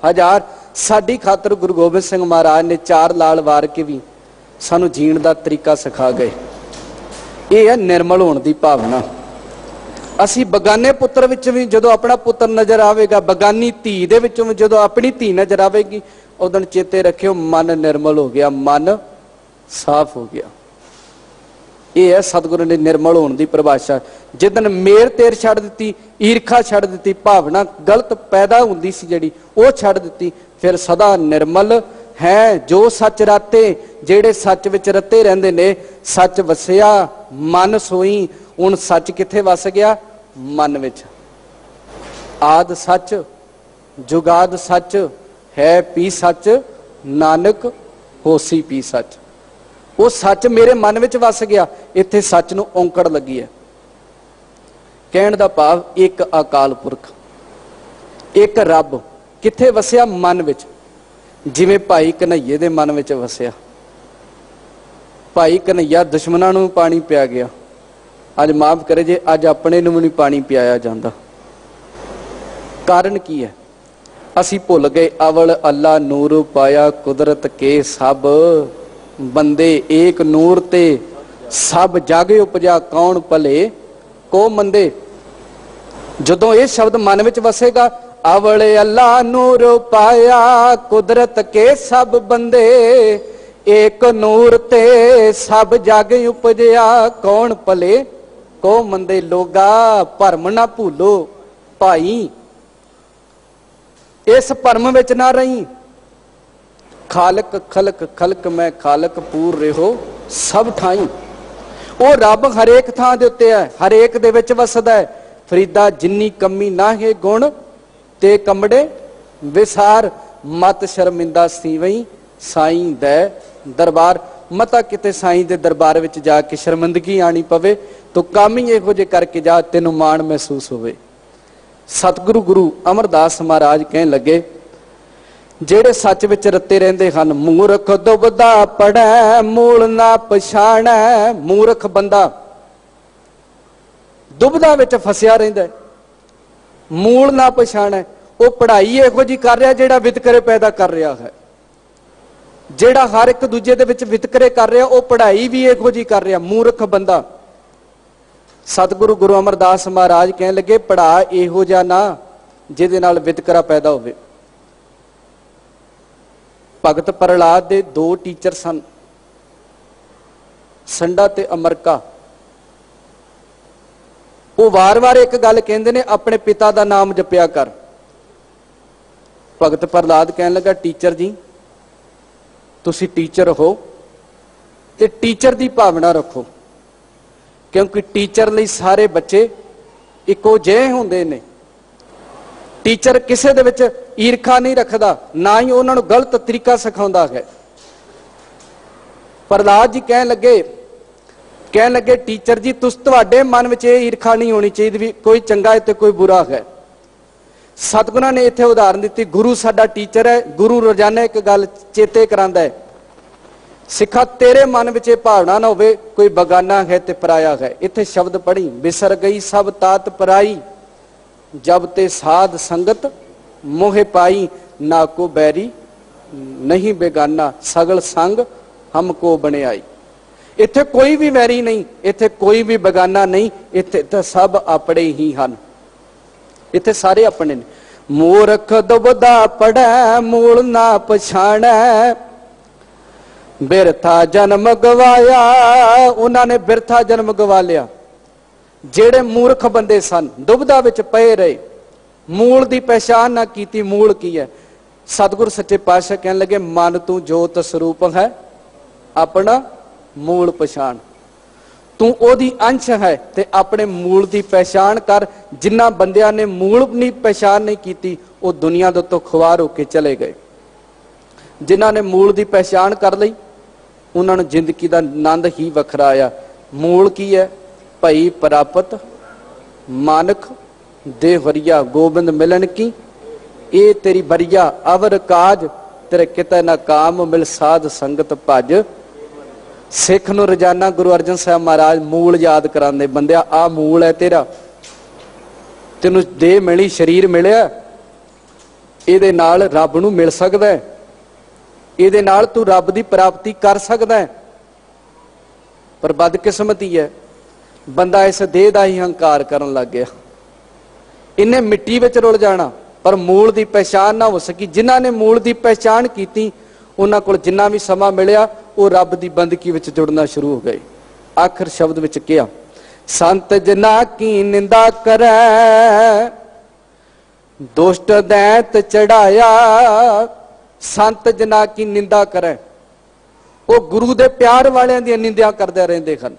हजार। साडी खातर गुरु गोबिंद सिंह महाराज ने चार लाल वार के भी सानू जीण दा तरीका सिखा गए। ये है निर्मल होने की भावना। असी बगाने पुत्र विच भी जदों अपना पुत्र नजर आवेगा, बगानी धी दे विचों भी जदों अपनी धी नजर आवेगी, उदन चेते रखियो मन निर्मल हो गया, मन साफ हो गया। ये है सतगुरु ने निर्मल होने की परिभाषा। जिदन मेर तेर छड़ दी, ईरखा छड़ दी, भावना गलत पैदा होंदी सी जिहड़ी वो छड़ दी, फिर सदा निर्मल है जो सच राते, जेड़े सच विच रते रहंदे ने। सच वसिया मन सोई, हुण सच किथे वस गया? मन विच। आद सच जुगाद सच है पी सच, नानक होसी पी सच। वो सच मेरे मन विच वस गया। इत्थे सच नूं औंकड़ लगी है। कहण दा भाव एक अकाल पुरख, एक रब किथे वसिया? मन विच। जिवें भाई कन्हैये दे मन विच वसिया। भाई कन्हैया दुश्मनां नूं पानी पिया गया। अज माफ करे जे अज अपने नूं नहीं पानी पियाया जांदा। कारण की है? असी भुल गए अवल अल्लाह नूर पाया कुदरत के सब बंदे एक नूर ते सब जग उपजा कौन भले को मंदे। जदों ये शब्द मन विच वसेगा, अवले अल्लाह नूर पाया कुदरत के सब बंदे एक नूर ते सब जग उपजया कौन भले को मंदे। लोगा भरम ना भूलो भाई, इस भरम विच ना रही। खालक खलक खलक मैं खालक पूर रहो सब ठाई। वो रब हरेक थां दे उत्ते है, हरेक दे विच वसदा है। फरीदा जिन्नी कमी ना है गुण ते कमड़े विसार, मत शर्मिंदा सीवई साईं दे दरबार। मता किते साईं दे दरबार विच जाके शर्मिंदगी आनी पवे तो काम ही इहो जे करके जा तेनू मान महसूस होवे। सतगुरु गुरु अमरदास महाराज कहन लगे, जेड़े सच विच रते रहंदे हन, मूर्ख दुबदा पढ़ै मूल ना पछाणै। मूर्ख बंदा दुबदा विच फसिया रहिंदा है, मूल ना पछाणै। वो पढ़ाई इहो जी कर रहा जेड़ा वितकरे पैदा कर रहा है। जेड़ा हर एक दूजे दे विच वितकरे कर रहा, वो पढ़ाई भी इहो जी कर रहा। मूर्ख बंदा। सतगुरु गुरु अमरदास महाराज कहन लगे, पढ़ा इहो जिहा ना जिहदे नाल वितकरा पैदा होवे। भगत प्रहलाद दे दो टीचर सन, संडा ते अमरका। वो वार वार एक गल कहंदे ने, अपने पिता दा नाम जपिया कर। भगत प्रहलाद कहन लगा, टीचर जी तुसी टीचर हो, ਤੇ ਟੀਚਰ ਦੀ ਭਾਵਨਾ ਰੱਖੋ, ਕਿਉਂਕਿ ਟੀਚਰ ਲਈ ਸਾਰੇ ਬੱਚੇ ਇੱਕੋ ਜਿਹੇ ਹੁੰਦੇ ਨੇ। ਟੀਚਰ ਕਿਸੇ ਦੇ ਵਿੱਚ ਈਰਖਾ ਨਹੀਂ ਰੱਖਦਾ, ਨਾ ਹੀ ਉਹਨਾਂ ਨੂੰ ਗਲਤ ਤਰੀਕਾ ਸਿਖਾਉਂਦਾ ਹੈ। ਪ੍ਰਹਲਾਦ ਜੀ ਕਹਿਣ ਲੱਗੇ ਟੀਚਰ ਜੀ ਤੁਹਾਡੇ ਮਨ ਵਿੱਚ ਇਹ ਈਰਖਾ ਨਹੀਂ ਹੋਣੀ ਚਾਹੀਦੀ ਵੀ ਕੋਈ ਚੰਗਾ ਹੈ ਤੇ ਕੋਈ ਬੁਰਾ ਹੈ। ਸਤਿਗੁਰਾਂ ਨੇ ਇੱਥੇ ਉਦਾਹਰਨ ਦਿੱਤੀ, ਗੁਰੂ ਸਾਡਾ ਟੀਚਰ ਹੈ। ਗੁਰੂ ਰੋਜ਼ਾਨਾ ਇੱਕ ਗੱਲ ਚੇਤੇ ਕਰਾਂਦਾ ਹੈ, ਸਿੱਖਾ ਤੇਰੇ ਮਨ ਵਿੱਚ ਇਹ ਭਾਵਨਾ ਨਾ ਹੋਵੇ ਕੋਈ ਬਗਾਨਾ ਹੈ ਤੇ ਪਰਾਇਆ ਹੈ। ਇੱਥੇ ਸ਼ਬਦ ਪੜ੍ਹੀ, ਬਿਸਰ ਗਈ ਸਭ ਤਾਤ ਪਰਾਈ, ਜਬ ਤੇ ਸਾਧ ਸੰਗਤ ਮੋਹਿ ਪਾਈ, ਨਾ ਕੋ ਬੈਰੀ ਨਹੀਂ ਬੇਗਾਨਾ, ਸਗਲ ਸੰਗ ਹਮਕੋ ਬਣਾਈ। ਇੱਥੇ ਕੋਈ ਵੀ ਵੈਰੀ ਨਹੀਂ, ਇੱਥੇ ਕੋਈ ਵੀ ਬੇਗਾਨਾ ਨਹੀਂ, ਇੱਥੇ ਤਾਂ ਸਭ ਆਪਣੇ ਹੀ ਹਨ। ਇੱਥੇ ਸਾਰੇ ਆਪਣੇ ਨੇ। ਮੂਰਖ ਦੁਬਦਾ ਪੜੈ ਮੂਲ ਨਾ ਪਛਾਣੈ, ਬਿਰਥਾ ਜਨਮ ਗਵਾਇਆ। ਉਹਨਾਂ ਨੇ ਬਿਰਥਾ ਜਨਮ ਗਵਾ ਲਿਆ। ਜਿਹੜੇ ਮੂਰਖ ਬੰਦੇ ਸਨ, ਦੁਬਦਾ ਵਿੱਚ ਪਏ ਰਹੇ, ਮੂਲ ਦੀ ਪਹਿਚਾਨ ਨਾ ਕੀਤੀ। ਮੂਲ ਕੀ ਹੈ? ਸਤਿਗੁਰ ਸੱਚੇ ਪਾਤਸ਼ਾਹ ਕਹਿਣ ਲੱਗੇ, ਮਨ ਤੂੰ ਜੋਤ ਸਰੂਪ ਹੈ, ਆਪਣਾ ਮੂਲ ਪਛਾਣ। ਤੂੰ ਉਹਦੀ ਅੰਸ਼ ਹੈ ਤੇ ਆਪਣੇ ਮੂਲ ਦੀ ਪਹਿਚਾਨ ਕਰ। ਜਿਨ੍ਹਾਂ ਬੰਦਿਆਂ ਨੇ ਮੂਲ ਦੀ ਪਹਿਚਾਨ ਨਹੀਂ ਕੀਤੀ, ਉਹ ਦੁਨੀਆ ਦੇ ਉੱਤੋਂ ਖੁਆਰ ਹੋ ਕੇ ਚਲੇ ਗਏ। ਜਿਨ੍ਹਾਂ ਨੇ ਮੂਲ ਦੀ ਪਹਿਚਾਨ ਕਰ ਲਈ, ਉਹਨਾਂ ਨੂੰ ਜ਼ਿੰਦਗੀ ਦਾ ਆਨੰਦ ਹੀ ਵੱਖਰਾ ਆਇਆ। ਮੂਲ ਕੀ ਹੈ? ਭਈ ਪ੍ਰਾਪਤ ਮਾਨਕ ਦੇ ਵਰੀਆ, ਗੋਬਿੰਦ ਮਿਲਣ ਕੀ ਇਹ ਤੇਰੀ ਬਰੀਆ। ਅਵਰ ਕਾਜ ਤੇਰੇ ਕਿਤੇ ਨਾ ਕਾਮ, ਮਿਲ ਸਾਧ ਸੰਗਤ ਭਜ। ਸਿੱਖ ਨੂੰ ਰੋਜ਼ਾਨਾ ਗੁਰੂ ਅਰਜਨ ਸਾਹਿਬ ਮਹਾਰਾਜ ਮੂਲ ਯਾਦ ਕਰਾਉਂਦੇ, ਬੰਦਿਆ ਆਹ ਮੂਲ ਹੈ ਤੇਰਾ, ਤੈਨੂੰ ਦੇਹ ਮਿਲੀ, ਸਰੀਰ ਮਿਲਿਆ, ਇਹਦੇ ਨਾਲ ਰੱਬ ਨੂੰ ਮਿਲ ਸਕਦਾ ਹੈ, ਇਹਦੇ ਨਾਲ ਤੂੰ ਰੱਬ ਦੀ ਪ੍ਰਾਪਤੀ ਕਰ ਸਕਦਾ ਹੈ। ਪਰ ਬਦਕਿਸਮਤੀ ਹੈ, ਬੰਦਾ ਇਸ ਦੇਹ ਦਾ ਹੀ ਹੰਕਾਰ ਕਰਨ ਲੱਗ ਗਿਆ। ਇਹਨੇ ਮਿੱਟੀ ਵਿੱਚ ਰੁਲ ਜਾਣਾ, ਪਰ ਮੂਲ ਦੀ ਪਹਿਚਾਨ ਨਾ ਹੋ ਸਕੀ। ਜਿਨ੍ਹਾਂ ਨੇ ਮੂਲ ਦੀ ਪਹਿਚਾਨ ਕੀਤੀ, ਉਹਨਾਂ ਕੋਲ ਜਿੰਨਾ ਵੀ ਸਮਾਂ ਮਿਲਿਆ, ਉਹ ਰੱਬ ਦੀ ਬੰਦਗੀ ਵਿੱਚ ਜੁੜਨਾ ਸ਼ੁਰੂ ਹੋ ਗਏ। ਆਖਰ ਸ਼ਬਦ ਵਿੱਚ ਕਿਹਾ, ਸੰਤ ਜਨਾ ਕੀ ਨਿੰਦਾ ਕਰੈ, ਦੁਸ਼ਟ ਦੈਂਤ ਚੜਾਇਆ। ਸੰਤ ਜਨਾ ਕੀ ਨਿੰਦਾ ਕਰੈ, ਉਹ ਗੁਰੂ ਦੇ ਪਿਆਰ ਵਾਲਿਆਂ ਦੀ ਨਿੰਦਿਆ ਕਰਦੇ ਰਹਿੰਦੇ ਹਨ,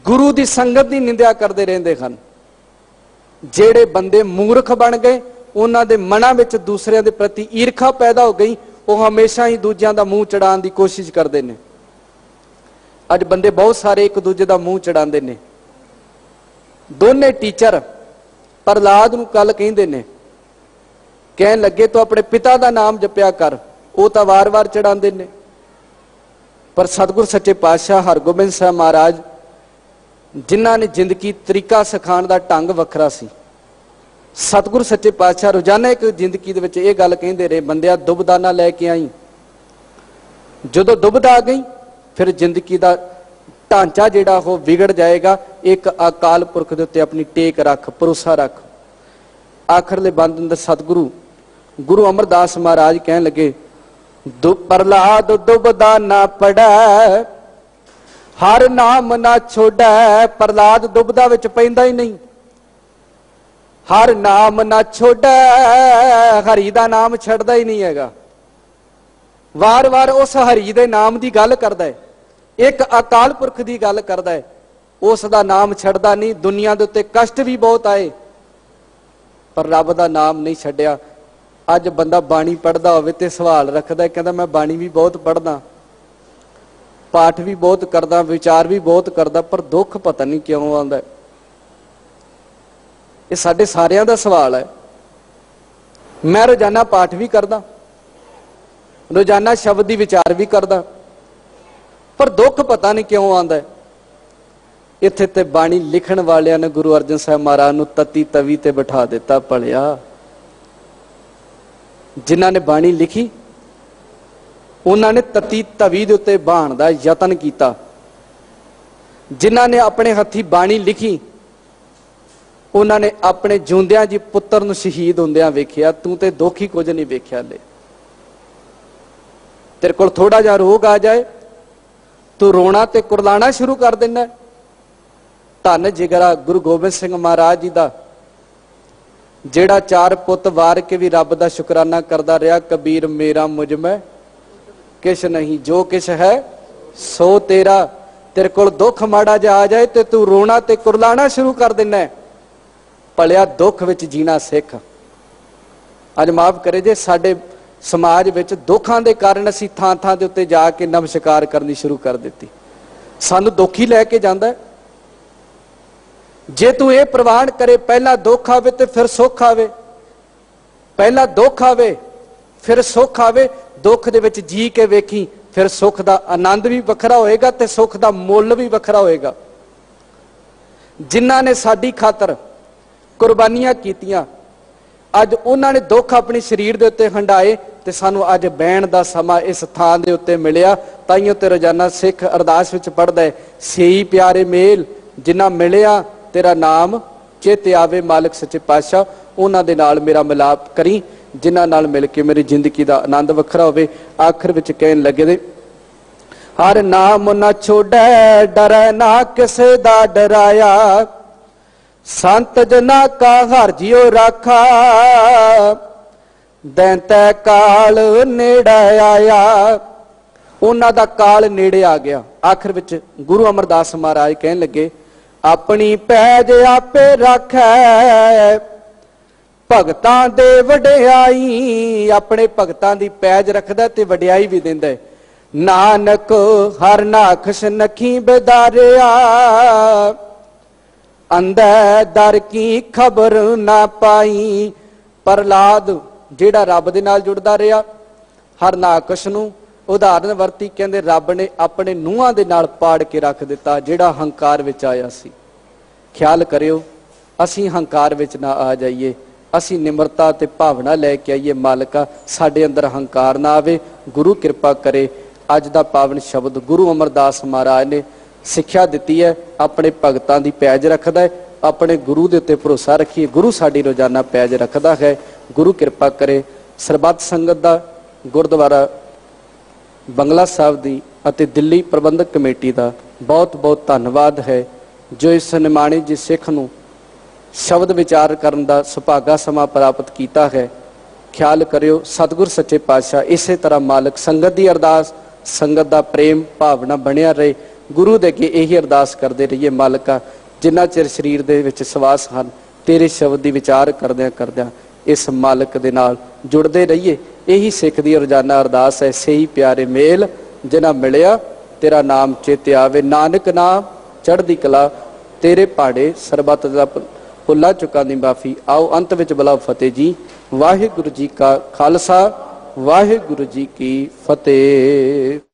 ਗੁਰੂ ਦੀ ਸੰਗਤ ਦੀ ਨਿੰਦਿਆ ਕਰਦੇ ਰਹਿੰਦੇ ਹਨ। ਜਿਹੜੇ ਬੰਦੇ ਮੂਰਖ ਬਣ ਗਏ, ਉਹਨਾਂ ਦੇ ਮਨਾਂ ਵਿੱਚ ਦੂਸਰਿਆਂ ਦੇ ਪ੍ਰਤੀ ਈਰਖਾ ਪੈਦਾ ਹੋ ਗਈ। ਉਹ ਹਮੇਸ਼ਾ ਹੀ ਦੂਜਿਆਂ ਦਾ ਮੂੰਹ ਚੜਾਉਣ ਦੀ ਕੋਸ਼ਿਸ਼ ਕਰਦੇ ਨੇ। ਅੱਜ ਬੰਦੇ ਬਹੁਤ ਸਾਰੇ ਇੱਕ ਦੂਜੇ ਦਾ ਮੂੰਹ ਚੜਾਉਂਦੇ ਨੇ। ਦੋਨੇ ਟੀਚਰ ਪ੍ਰਹਲਾਦ ਨੂੰ ਕੱਲ ਕਹਿੰਦੇ ਨੇ, ਕਹਿਣ ਲੱਗੇ ਤੂੰ ਆਪਣੇ ਪਿਤਾ ਦਾ ਨਾਮ ਜਪਿਆ ਕਰ। ਉਹ ਤਾਂ ਵਾਰ-ਵਾਰ ਚੜਾਉਂਦੇ ਨੇ, ਪਰ ਸਤਿਗੁਰ ਸੱਚੇ ਪਾਤਸ਼ਾਹ ਹਰਗੋਬਿੰਦ ਸਾਹਿਬ ਮਹਾਰਾਜ, ਜਿਨ੍ਹਾਂ ਨੇ ਜ਼ਿੰਦਗੀ ਤਰੀਕਾ ਸਿਖਾਉਣ ਦਾ ਢੰਗ ਵੱਖਰਾ ਸੀ, ਸਤਿਗੁਰ ਸੱਚੇ ਪਾਤਸ਼ਾਹ ਰੋਜ਼ਾਨਾ ਇੱਕ ਜ਼ਿੰਦਗੀ ਦੇ ਵਿੱਚ ਇਹ ਗੱਲ ਕਹਿੰਦੇ ਰਹੇ, ਬੰਦਿਆ ਦੁਬਦਾ ਨਾ ਲੈ ਕੇ ਆਈ। ਜਦੋਂ ਦੁਬਦਾ ਆ ਗਈ, ਫਿਰ ਜ਼ਿੰਦਗੀ ਦਾ ਢਾਂਚਾ ਜਿਹੜਾ ਉਹ ਵਿਗੜ ਜਾਏਗਾ। ਇੱਕ ਅਕਾਲ ਪੁਰਖ ਦੇ ਉੱਤੇ ਆਪਣੀ ਟੇਕ ਰੱਖ, ਭਰੋਸਾ ਰੱਖ। ਆਖਰਲੇ ਬੰਦ ਅੰਦਰ ਸਤਿਗੁਰੂ ਗੁਰੂ ਅਮਰਦਾਸ ਮਹਾਰਾਜ ਕਹਿਣ ਲੱਗੇ, ਪ੍ਰਹਲਾਦ ਦੁਬਦਾ ਨਾ ਪੜੈ, ਹਰ ਨਾਮ ਨਾ ਛੋੜੈ। ਪ੍ਰਹਲਾਦ ਦੁਬਦਾ ਵਿੱਚ ਪੈਂਦਾ ਹੀ ਨਹੀਂ। ਹਰ ਨਾਮ ਨਾ ਛੋੜੈ, ਹਰੀ ਦਾ ਨਾਮ ਛੱਡਦਾ ਹੀ ਨਹੀਂ ਹੈਗਾ। ਵਾਰ-ਵਾਰ ਉਸ ਹਰੀ ਦੇ ਨਾਮ ਦੀ ਗੱਲ ਕਰਦਾ ਹੈ, ਇੱਕ ਅਕਾਲ ਪੁਰਖ ਦੀ ਗੱਲ ਕਰਦਾ ਹੈ, ਉਸ ਦਾ ਨਾਮ ਛੱਡਦਾ ਨਹੀਂ। ਦੁਨੀਆ ਦੇ ਉੱਤੇ ਕਸ਼ਟ ਵੀ ਬਹੁਤ ਆਏ, ਪਰ ਰੱਬ ਦਾ ਨਾਮ ਨਹੀਂ ਛੱਡਿਆ। ਅੱਜ ਬੰਦਾ ਬਾਣੀ ਪੜ੍ਹਦਾ ਹੋਵੇ ਤੇ ਸਵਾਲ ਰੱਖਦਾ, ਕਹਿੰਦਾ ਮੈਂ ਬਾਣੀ ਵੀ ਬਹੁਤ ਪੜ੍ਹਦਾ, ਪਾਠ ਵੀ ਬਹੁਤ ਕਰਦਾ, ਵਿਚਾਰ ਵੀ ਬਹੁਤ ਕਰਦਾ, ਪਰ ਦੁੱਖ ਪਤਾ ਨਹੀਂ ਕਿਉਂ ਆਉਂਦਾ। ਇਹ ਸਾਡੇ ਸਾਰਿਆਂ ਦਾ ਸਵਾਲ ਹੈ। ਮੈਂ ਰੋਜ਼ਾਨਾ ਪਾਠ ਵੀ ਕਰਦਾ, ਰੋਜ਼ਾਨਾ ਸ਼ਬਦ ਦੀ ਵਿਚਾਰ ਵੀ ਕਰਦਾ, ਪਰ ਦੁੱਖ ਪਤਾ ਨਹੀਂ ਕਿਉਂ ਆਉਂਦਾ। ਇੱਥੇ ਤੇ ਬਾਣੀ ਲਿਖਣ ਵਾਲਿਆਂ ਨੇ ਗੁਰੂ ਅਰਜਨ ਸਾਹਿਬ ਮਹਾਰਾਜ ਨੂੰ ਤਤੀ ਤਵੀ ਤੇ ਬਿਠਾ ਦਿੱਤਾ। ਭਲਿਆ, ਜਿਨ੍ਹਾਂ ਨੇ ਬਾਣੀ ਲਿਖੀ, ਉਹਨਾਂ ਨੇ ਤਤੀ ਤਵੀ ਦੇ ਉੱਤੇ ਬਹਾਣ ਦਾ ਯਤਨ ਕੀਤਾ। ਜਿਨ੍ਹਾਂ ਨੇ ਆਪਣੇ ਹੱਥੀਂ ਬਾਣੀ ਲਿਖੀ, ਉਹਨਾਂ ਨੇ ਆਪਣੇ ਜਿਉਂਦਿਆਂ ਜੀ ਪੁੱਤਰ ਨੂੰ ਸ਼ਹੀਦ ਹੁੰਦਿਆਂ ਵੇਖਿਆ। ਤੂੰ ਤੇ ਦੁੱਖ ਹੀ ਕੁਝ ਨਹੀਂ ਵੇਖਿਆ। ਲੈ, ਤੇਰੇ ਕੋਲ ਥੋੜਾ ਜਿਹਾ ਰੋਗ ਆ ਜਾਏ, ਤੂੰ ਰੋਣਾ ਤੇ ਕੁਰਲਾਣਾ ਸ਼ੁਰੂ ਕਰ ਦਿੰਦਾ। ਧੰਨ ਜਿਗਰਾ ਗੁਰੂ ਗੋਬਿੰਦ ਸਿੰਘ ਮਹਾਰਾਜ ਜੀ ਦਾ, ਜਿਹੜਾ 4 ਪੁੱਤ ਵਾਰ ਕੇ ਵੀ ਰੱਬ ਦਾ ਸ਼ੁਕਰਾਨਾ ਕਰਦਾ ਰਿਹਾ। ਕਬੀਰ ਮੇਰਾ ਮੁਝ ਮੈਂ ਕਿਛ ਨਹੀਂ, ਜੋ ਕਿਛ ਹੈ सो तेरा तेरे कोल दुख माड़ा जा आ जाए तो तू रोना ते कुरलाना शुरू कर देना। भलिया दुख विच जीना सिख। अज माफ करे जे साडे समाज विच दुखां दे कारण असीं थां थां दे उत्ते जाके नमस्कार करनी शुरू कर दित्ती। सानू दुख ही लैके जांदा है। जे तू ये प्रवान करे पहला दुख आवे तो फिर सुख आवे, पहला दुख आवे फिर सुख आवे। दुख दे विच जी के वेखी, फिर सुख दा आनंद भी वखरा होएगा ते सुख दा मुल भी वखरा होएगा। जिन्हां ने साडी खातर कुर्बानियां कीतियां, अज उन्हां ने दुख अपने शरीर दे उत्ते हंडाए ते सानू अज बहन दा समा इस थां दे उत्ते मिलिया। ताइयों ते रोजाना सिख अरदास विच पढ़दा है, सेई प्यारे मेल जिन्हां मिलिया तेरा नाम चेते आवे मालिक सच्चे पातशाह। उन्हां दे नाल मेरा मिलाप करी जिन्हां नाल मिल के मेरी जिंदगी दा आनंद वखरा होवे। आखिर विच कहन लगे दे, हर नाम ना छोड़े डरै ना किसे दा डराया, संत जना का हर जियो राखा, दैंतै काल नेड़े आया। उन्हां दा काल नेड़े आ गया। आखिर विच गुरु अमरदास महाराज कहन लगे, अपनी पैज आपे राखै भगतां दे वडियाई। अपने भगतां दी पैज रखदा ते वडियाई भी दिंदा है। नानक हर नाखश नखी बेदारिया, अंधे दर की खबर ना पाई। प्रहलाद जिहड़ा रब दे नाल जुड़दा रहा, हर नाकश नूं उदाहरण वरती कहंदे रब ने अपने नूहां दे नाल पाड़ के रख दिता जिहड़ा हंकार विच आया सी। ख्याल करियो असीं हंकार विच ना आ जाइए, असीं निमरता ते भावना लैके आइए। मालिका साडे अंदर हंकार ना आवे। गुरु कृपा करे। अज दा पावन शब्द गुरु अमरदास महाराज ने सिक्ख्या दिती है, अपने भगतां दी पैज रखदा है। अपने गुरु दे उत्ते भरोसा रखिए। गुरु साडी रोजाना पैज रखदा है। गुरु कृपा करे। सरबत संगत दा गुरुद्वारा बंगला साहब दी अते दिल्ली प्रबंधक कमेटी दा बहुत बहुत धन्नवाद है जो इस निमाणी जी सिख नूं शब्द विचार करन दा सुभागा समा प्राप्त कीता है। ख्याल करियो सतगुर सच्चे पातशाह इसे तरह मालिक संगत दी अरदास, संगत दा प्रेम भावना बनिया रहे। गुरु दे अगे यही अरदास करते रहिए, मालिका जिन्ना चिर शरीर दे विच सवास हन तेरे शब्द दी विचार करदियां करदियां इस मालिक दे नाल जुड़दे रहिए। यही सिख दी रोजाना अरदास है। सही प्यारे मेल जिन्हां मिलिया तेरा नाम चेते आवे, नानक नाम चढ़दी कला तेरे पाड़े सरबत दा भुला चुका दी माफी। आओ अंत विच बुलाओ फतेह जी। वाहिगुरु जी का खालसा, वाहिगुरु जी की फतेह।